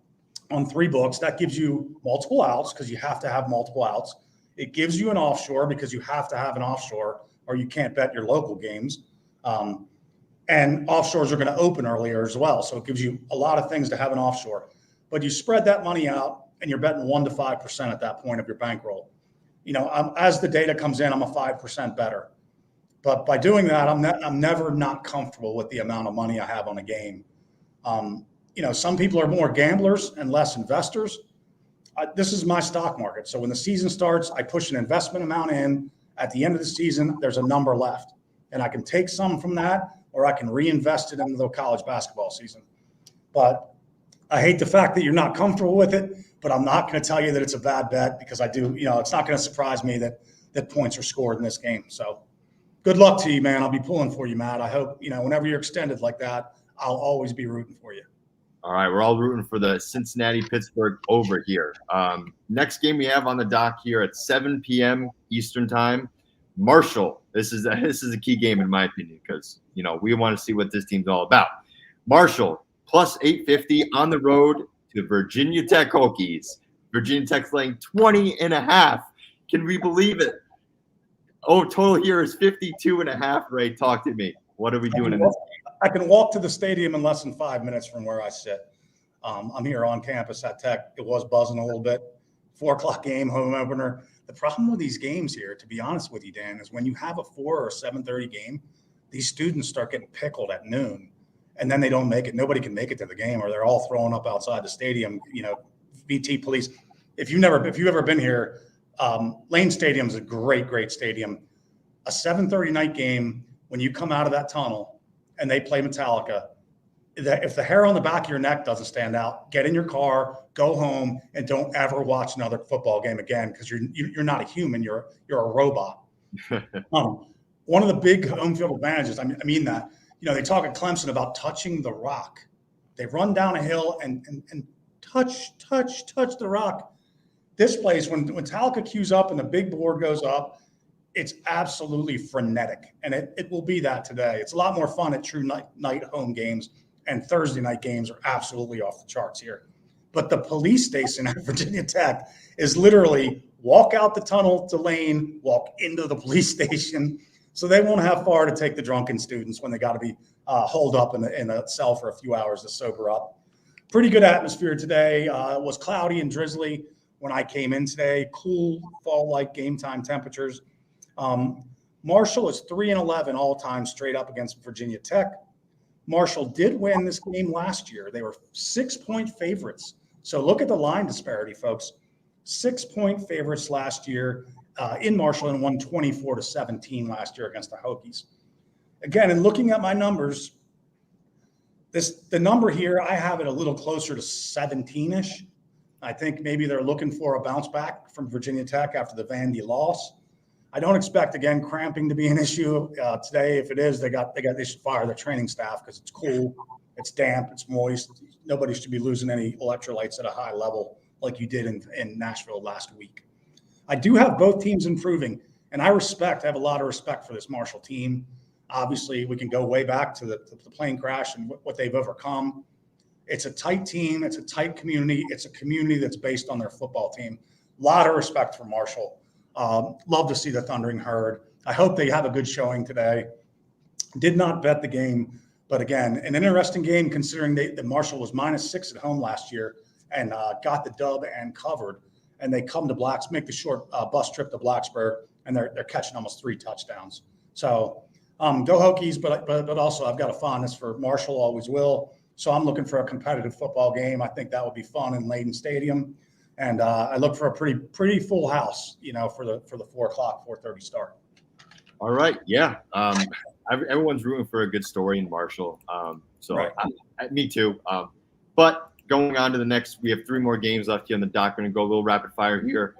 on 3 books. That gives you multiple outs because you have to have multiple outs. It gives you an offshore because you have to have an offshore or you can't bet your local games. And offshores are going to open earlier as well. So it gives you a lot of things to have an offshore. But you spread that money out and you're betting 1 to 5% at that point of your bankroll. As the data comes in, I'm a 5% better. But by doing that, I'm never not comfortable with the amount of money I have on a game. Some people are more gamblers and less investors. This is my stock market. So when the season starts, I push an investment amount in. At the end of the season, there's a number left. And I can take some from that or I can reinvest it into the college basketball season. But I hate the fact that you're not comfortable with it, but I'm not going to tell you that it's a bad bet because I do, it's not going to surprise me that points are scored in this game. So good luck to you, man. I'll be pulling for you, Matt. I hope, whenever you're extended like that, I'll always be rooting for you. All right, we're all rooting for the Cincinnati-Pittsburgh over here. Next game we have on the dock here at 7 p.m. Eastern time. Marshall, this is a key game in my opinion because we want to see what this team's all about. Marshall plus 850 on the road to Virginia Tech Hokies. Virginia Tech's laying 20.5. Can we believe it? Oh, total here is 52.5. Ray, talk to me. What are we doing in this game? I can walk to the stadium in less than 5 minutes from where I sit. I'm here on campus at Tech. It was buzzing a little bit. 4:00 game, home opener. The problem with these games here, to be honest with you, Dan, is when you have a 4 or 7:30 game, these students start getting pickled at noon, and then they don't make it. Nobody can make it to the game, or they're all throwing up outside the stadium. VT police. If you've ever been here, Lane Stadium is a great stadium. A 7:30 night game, when you come out of that tunnel and they play Metallica, if the hair on the back of your neck doesn't stand out, get in your car, go home, and don't ever watch another football game again because you're not a human. You're a robot. One of the big home field advantages, I mean that, they talk at Clemson about touching the rock. They run down a hill and touch the rock. This place, when Metallica cues up and the big board goes up, it's absolutely frenetic, and it will be that today. It's a lot more fun at true night home games, and Thursday night games are absolutely off the charts here. But the police station at Virginia Tech is literally walk out the tunnel to Lane, walk into the police station. So they won't have far to take the drunken students when they got to be holed up in a cell for a few hours to sober up. Pretty good atmosphere today. It was cloudy and drizzly when I came in today. Cool fall-like game time temperatures. Marshall is 3-11 all time straight up against Virginia Tech. Marshall did win this game last year. They were 6-point favorites. So look at the line disparity, folks. 6-point favorites last year in Marshall and won 24-17 last year against the Hokies. Again, in looking at my numbers, the number here, I have it a little closer to 17-ish. I think maybe they're looking for a bounce back from Virginia Tech after the Vandy loss. I don't expect, again, cramping to be an issue today. If it is, they should fire their training staff because it's cool, it's damp, it's moist. Nobody should be losing any electrolytes at a high level like you did in Nashville last week. I do have both teams improving, and I have a lot of respect for this Marshall team. Obviously, we can go way back to the plane crash and what they've overcome. It's a tight team. It's a tight community. It's a community that's based on their football team. A lot of respect for Marshall. Love to see the Thundering Herd. I hope they have a good showing today. Did not bet the game, but again, an interesting game considering that Marshall was -6 at home last year and got the dub and covered. And they come to make the short bus trip to Blacksburg, and they're catching almost 3 touchdowns. So go Hokies, but also I've got a fondness for Marshall, always will. So I'm looking for a competitive football game. I think that would be fun in Layden Stadium. And I look for a pretty full house, for the 4:30 start. All right, yeah. Everyone's rooting for a good story in Marshall. Right. Me too. But going on to the next, we have 3 more games left here on the dock. We're going to go a little rapid fire here.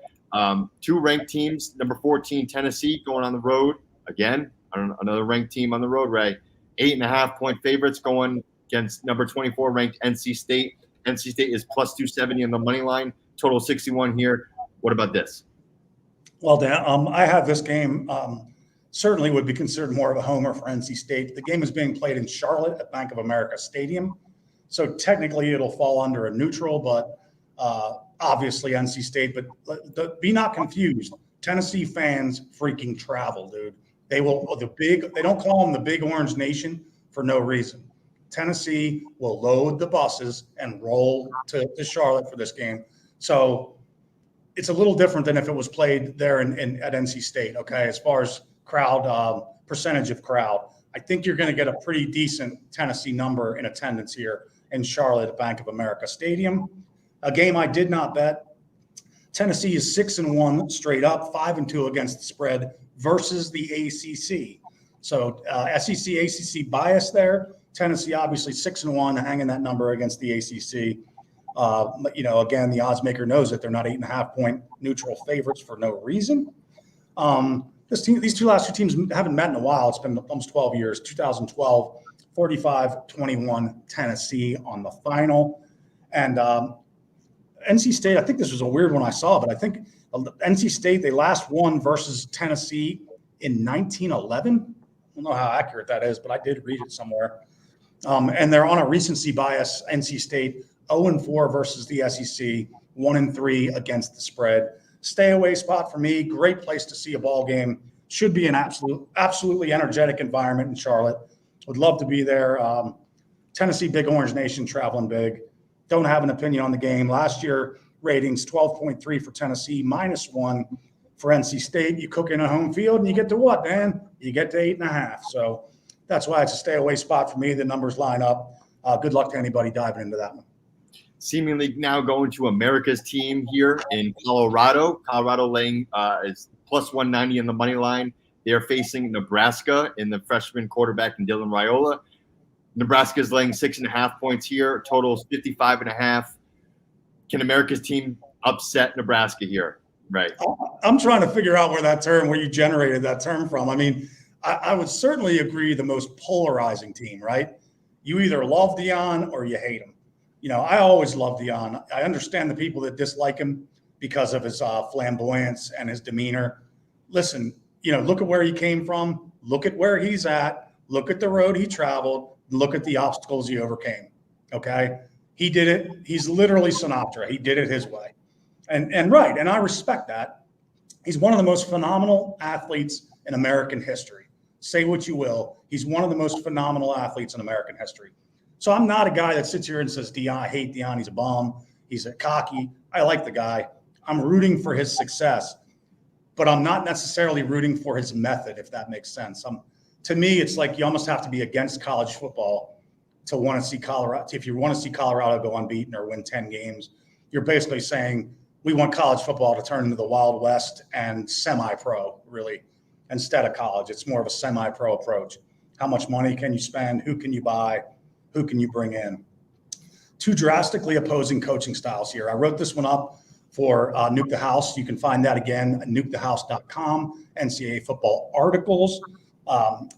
2 ranked teams. Number 14, Tennessee, going on the road again. Another ranked team on the road. Ray, 8.5-point favorites going against number 24 ranked NC State. NC State is plus 270 on the money line. Total 61 here. What about this? Well, Dan, I have this game certainly would be considered more of a homer for NC State. The game is being played in Charlotte at Bank of America Stadium. So technically it'll fall under a neutral, but obviously NC State. But be not confused. Tennessee fans freaking travel, dude. They don't call them the Big Orange Nation for no reason. Tennessee will load the buses and roll to Charlotte for this game. So it's a little different than if it was played there at NC State, okay, as far as crowd, percentage of crowd. I think you're going to get a pretty decent Tennessee number in attendance here in Charlotte at Bank of America Stadium. A game I did not bet. Tennessee is 6-1 straight up, 5-2 against the spread versus the ACC. So SEC, ACC bias there. Tennessee obviously 6-1, hanging that number against the ACC. Again, the odds maker knows that they're not 8.5-point neutral favorites for no reason. These last two teams haven't met in a while. It's been almost 12 years. 2012, 35-21 Tennessee on the final. And NC State, I think this was a weird one I saw, but I think NC State, they last won versus Tennessee in 1911. I don't know how accurate that is, but I did read it somewhere. And they're on a recency bias, NC State, 0-4 versus the SEC, 1-3 against the spread. Stay away spot for me. Great place to see a ball game. Should be an absolutely energetic environment in Charlotte. Would love to be there. Tennessee, Big Orange Nation, traveling big. Don't have an opinion on the game. Last year, ratings 12.3 for Tennessee, -1 for NC State. You cook in a home field, and you get to what, man? You get to 8.5. So that's why it's a stay away spot for me. The numbers line up. Good luck to anybody diving into that one. Seemingly now going to America's team here in Colorado. Colorado laying is plus 190 in the money line. They are facing Nebraska in the freshman quarterback in Dylan Raiola. Nebraska is laying 6.5 points here. Totals 55.5. Can America's team upset Nebraska here? Right. I'm trying to figure out where you generated that term from. I mean, I would certainly agree the most polarizing team, right? You either love Deion or you hate him. You know, I always love Deion. I understand the people that dislike him because of his flamboyance and his demeanor. Listen, you know, look at where he came from. Look at where he's at. Look at the road he traveled. Look at the obstacles he overcame. Okay? He did it. He's literally Sinatra. He did it his way. And right, and I respect that. He's one of the most phenomenal athletes in American history. Say what you will. He's one of the most phenomenal athletes in American history. So I'm not a guy that sits here and says, Deion, I hate Deion. He's a bum. He's a cocky. I like the guy. I'm rooting for his success, but I'm not necessarily rooting for his method, if that makes sense. To me, it's like you almost have to be against college football to want to see Colorado. If you want to see Colorado go unbeaten or win 10 games, you're basically saying we want college football to turn into the Wild West and semi-pro, really, instead of college. It's more of a semi-pro approach. How much money can you spend? Who can you buy? Who can you bring in? Two drastically opposing coaching styles here. I wrote this one up for Nuke the House. You can find that again at nukethehouse.com, NCAA football articles.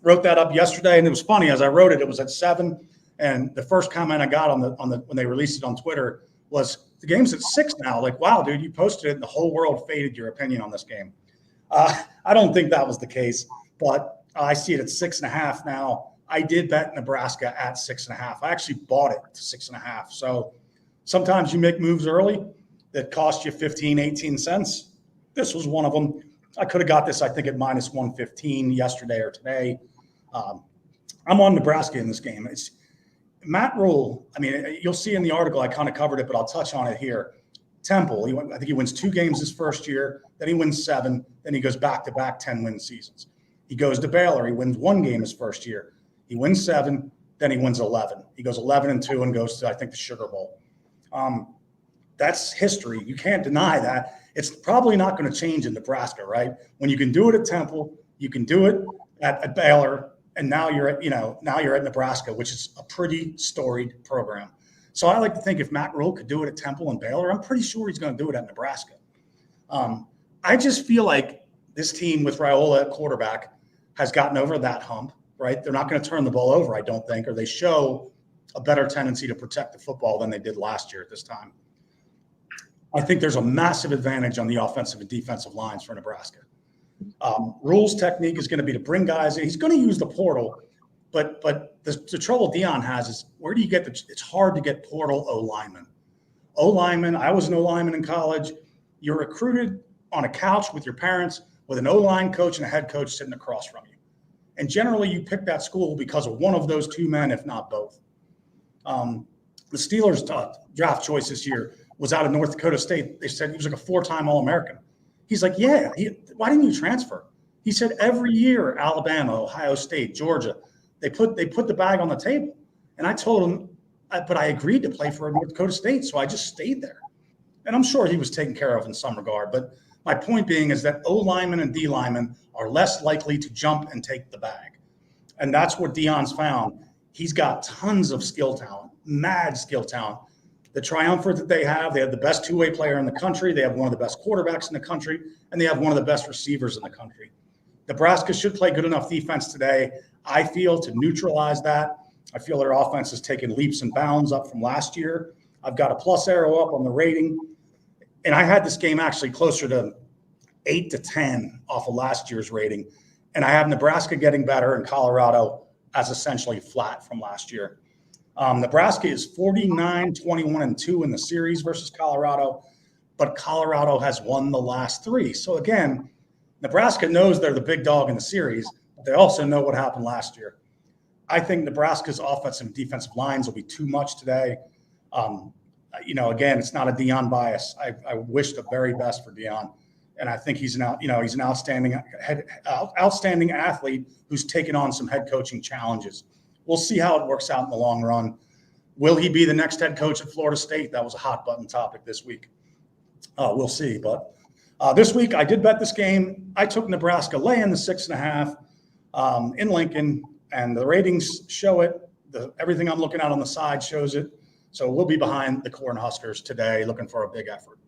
Wrote that up yesterday, and it was funny. As I wrote it, it was at 7, and the first comment I got on the when they released it on Twitter was, the game's at 6 now. Like, wow, dude, you posted it, and the whole world faded your opinion on this game. I don't think that was the case, but I see it at 6.5 now. I did bet Nebraska at 6.5. I actually bought it to 6.5. So sometimes you make moves early that cost you 15, 18 cents. This was one of them. I could have got this, I think, at -115 yesterday or today. I'm on Nebraska in this game. It's Matt Rule. I mean, you'll see in the article, I kind of covered it, but I'll touch on it here. Temple, I think he wins 2 games his first year, then he wins 7, then he goes back-to-back 10-win seasons. He goes to Baylor. He wins 1 game his first year. He wins 7, then he wins 11. He goes 11-2 and goes to, I think, the Sugar Bowl. That's history. You can't deny that. It's probably not going to change in Nebraska, right? When you can do it at Temple, you can do it at Baylor, and now you're at Nebraska, which is a pretty storied program. So I like to think if Matt Rule could do it at Temple and Baylor, I'm pretty sure he's going to do it at Nebraska. I just feel like this team with Raiola at quarterback has gotten over that hump. Right? They're not going to turn the ball over, I don't think, or they show a better tendency to protect the football than they did last year at this time. I think there's a massive advantage on the offensive and defensive lines for Nebraska. Rule's technique is going to be to bring guys in. He's going to use the portal, but the trouble Deion has is where do you get it's hard to get portal O-linemen. O-linemen, I was an O-lineman in college. You're recruited on a couch with your parents with an O-line coach and a head coach sitting across from you. And generally, you pick that school because of one of those 2 men, if not both. The Steelers' draft choice this year was out of North Dakota State. They said he was like a 4-time All-American. He's like, yeah, why didn't you transfer? He said every year, Alabama, Ohio State, Georgia, they put the bag on the table. And I told him, but I agreed to play for North Dakota State, so I just stayed there. And I'm sure he was taken care of in some regard. But my point being is that O-linemen and D-linemen are less likely to jump and take the bag. And that's what Deion's found. He's got tons of skill talent, mad skill talent. The triumvirate that they have the best 2-way player in the country. They have one of the best quarterbacks in the country, and they have one of the best receivers in the country. Nebraska should play good enough defense today, I feel, to neutralize that. I feel their offense has taken leaps and bounds up from last year. I've got a plus arrow up on the rating. And I had this game actually closer to 8 to 10 off of last year's rating. And I have Nebraska getting better and Colorado as essentially flat from last year. Nebraska is 49, 21, and 2 in the series versus Colorado, but Colorado has won the last 3. So again, Nebraska knows they're the big dog in the series, but they also know what happened last year. I think Nebraska's offensive and defensive lines will be too much today. Again, it's not a Deion bias. I wish the very best for Deion. And I think he's an outstanding athlete who's taken on some head coaching challenges. We'll see how it works out in the long run. Will he be the next head coach at Florida State? That was a hot button topic this week. We'll see. But this week I did bet this game. I took Nebraska laying the 6.5 in Lincoln, and the ratings show it. Everything I'm looking at on the side shows it. So we'll be behind the Cornhuskers today, looking for a big effort.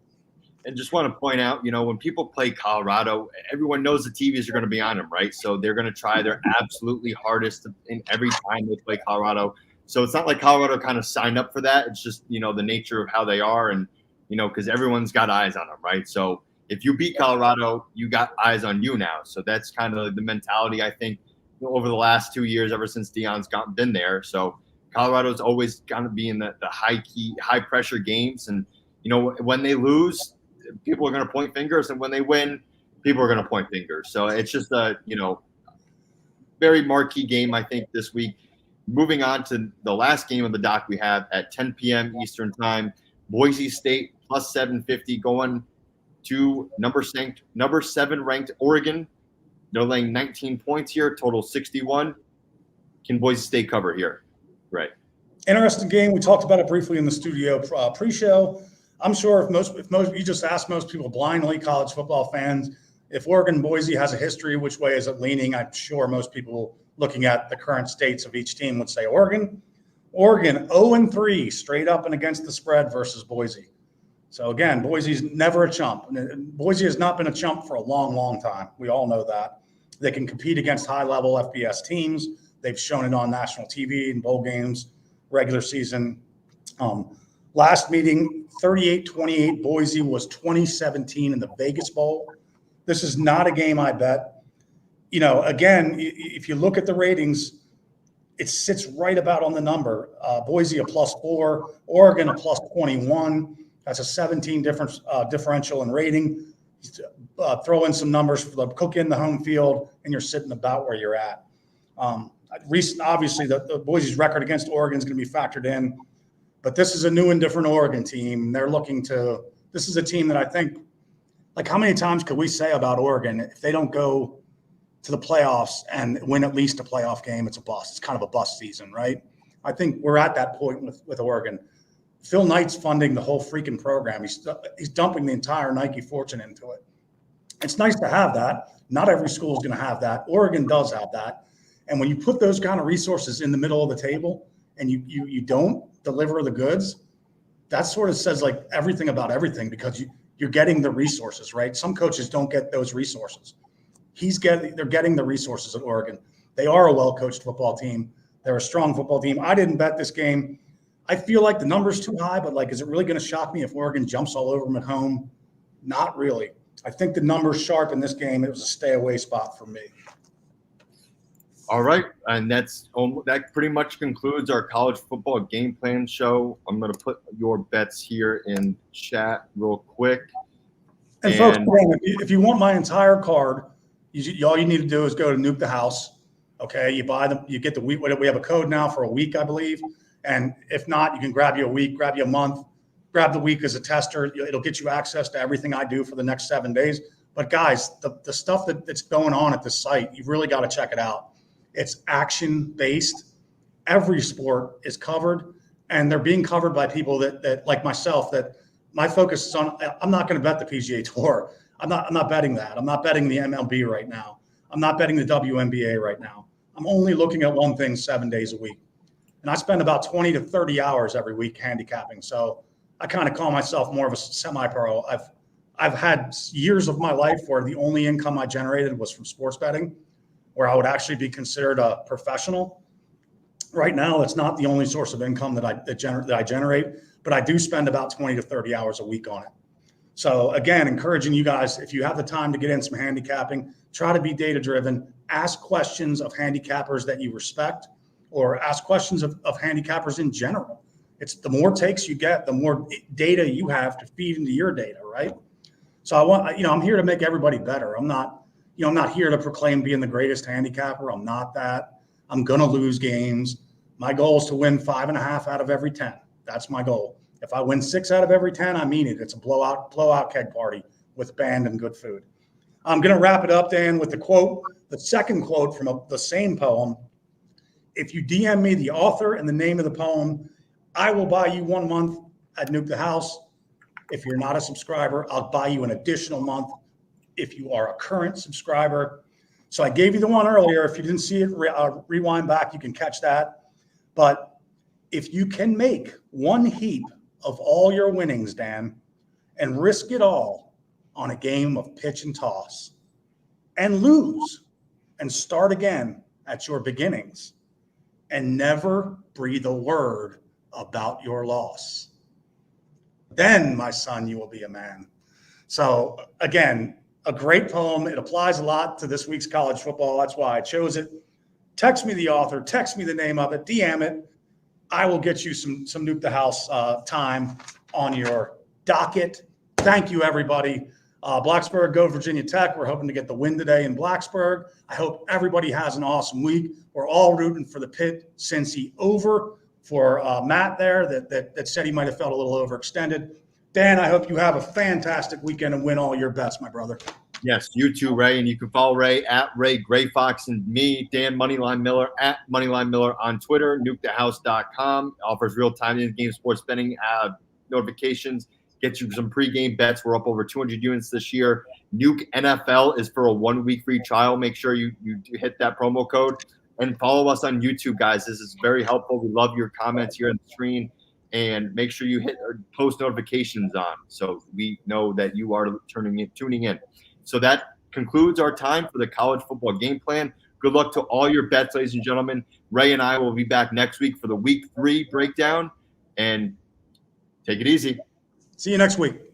And just want to point out, when people play Colorado, everyone knows the TVs are going to be on them, right? So they're going to try their absolutely hardest in every time they play Colorado. So it's not like Colorado kind of signed up for that. It's just, the nature of how they are and, because everyone's got eyes on them, right? So if you beat Colorado, you got eyes on you now. So that's kind of the mentality, I think, over the last 2 years, ever since Deion's been there. So Colorado's always going to be in the high pressure games. And, when they lose, people are going to point fingers. And when they win, people are going to point fingers. So it's just a, very marquee game, I think, this week. Moving on to the last game of the dock we have at 10 p.m. Eastern time, Boise State plus 750 going to number 7 ranked Oregon. They're laying 19 points here, total 61. Can Boise State cover here? Right. Interesting game. We talked about it briefly in the studio pre-show. I'm sure if you just ask most people blindly, college football fans, if Oregon Boise has a history, which way is it leaning? I'm sure most people looking at the current states of each team would say Oregon. Oregon 0-3 straight up and against the spread versus Boise. So again, Boise's never a chump. Boise has not been a chump for a long, long time. We all know that. They can compete against high-level FBS teams. They've shown it on national TV and bowl games, regular season. Last meeting, 38-28. Boise was 2017 in the Vegas Bowl. This is not a game I bet. Again, if you look at the ratings, it sits right about on the number. Boise a +4, Oregon a +21. That's a 17 differential in rating. Throw in some numbers for cook in the home field, and you're sitting about where you're at. Obviously, the Boise's record against Oregon is going to be factored in, but this is a new and different Oregon team. This is a team that I think, like, how many times could we say about Oregon, if they don't go to the playoffs and win at least a playoff game, it's a bust. It's kind of a bust season, right? I think we're at that point with Oregon. Phil Knight's funding the whole freaking program. He's dumping the entire Nike fortune into it. It's nice to have that. Not every school is going to have that. Oregon does have that. And when you put those kind of resources in the middle of the table and you don't deliver the goods, that sort of says like everything about everything, because you're getting the resources, right? Some coaches don't get those resources. They're getting the resources at Oregon. They are a well-coached football team. They're a strong football team. I didn't bet this game. I feel like the number's too high, but like, is it really going to shock me if Oregon jumps all over them at home? Not really. I think the number's sharp in this game. It was a stay-away spot for me. All right, and that pretty much concludes our college football game plan show. I'm going to put your bets here in chat real quick. And folks, if you want my entire card, all you need to do is go to Nuke The House. Okay, you buy them, you get the week. We have a code now for a week, I believe. And if not, you can grab you a week, grab you a month, grab the week as a tester. It'll get you access to everything I do for the next 7 days. But guys, the stuff that's going on at this site, you've really got to check it out. It's action-based. Every sport is covered, and they're being covered by people that like myself, that my focus is on. I'm not going to bet the PGA Tour. I'm not betting that. I'm not betting the MLB right now. I'm not betting the WNBA right now. I'm only looking at one thing 7 days a week. And I spend about 20 to 30 hours every week handicapping. So I kind of call myself more of a semi-pro. I've had years of my life where the only income I generated was from sports betting, where I would actually be considered a professional. Right now, it's not the only source of income that I generate, but I do spend about 20 to 30 hours a week on it. So again, encouraging you guys, if you have the time to get in some handicapping, try to be data driven, ask questions of handicappers that you respect, or ask questions of handicappers in general. It's the more takes you get, the more data you have to feed into your data, right? So I'm here to make everybody better. I'm not here to proclaim being the greatest handicapper. I'm not that. I'm going to lose games. My goal is to win 5.5 out of every 10. That's my goal. If I win 6 out of every 10, I mean it. It's a blowout keg party with band and good food. I'm going to wrap it up, Dan, with the second quote from the same poem. If you DM me the author and the name of the poem, I will buy you 1 month at Nuke the House. If you're not a subscriber, I'll buy you an additional month if you are a current subscriber. So I gave you the one earlier. If you didn't see it, rewind back, you can catch that. But if you can make one heap of all your winnings, Dan, and risk it all on a game of pitch and toss and lose and start again at your beginnings and never breathe a word about your loss, then, my son, you will be a man. So again, a great poem. It applies a lot to this week's college football. That's why I chose it. Text me the author, text me the name of it, DM it. I will get you some Nuke the House time on your docket. Thank you, everybody. Blacksburg, go Virginia Tech. We're hoping to get the win today in Blacksburg. I hope everybody has an awesome week. We're all rooting for the Pitt Cincy over. For Matt there that said he might have felt a little overextended. Dan, I hope you have a fantastic weekend and win all your bets, my brother. Yes, you too, Ray. And you can follow Ray at Ray Greyfox and me, Dan Moneyline Miller, at Moneyline Miller on Twitter, nukethehouse.com. Offers real-time in-game sports betting notifications. Get you some pregame bets. We're up over 200 units this year. Nuke NFL is for a 1-week free trial. Make sure you hit that promo code. And follow us on YouTube, guys. This is very helpful. We love your comments here on the screen. And make sure you hit post notifications on so we know that you are tuning in. So that concludes our time for the college football game plan. Good luck to all your bets, ladies and gentlemen. Ray and I will be back next week for the week 3 breakdown. And take it easy. See you next week.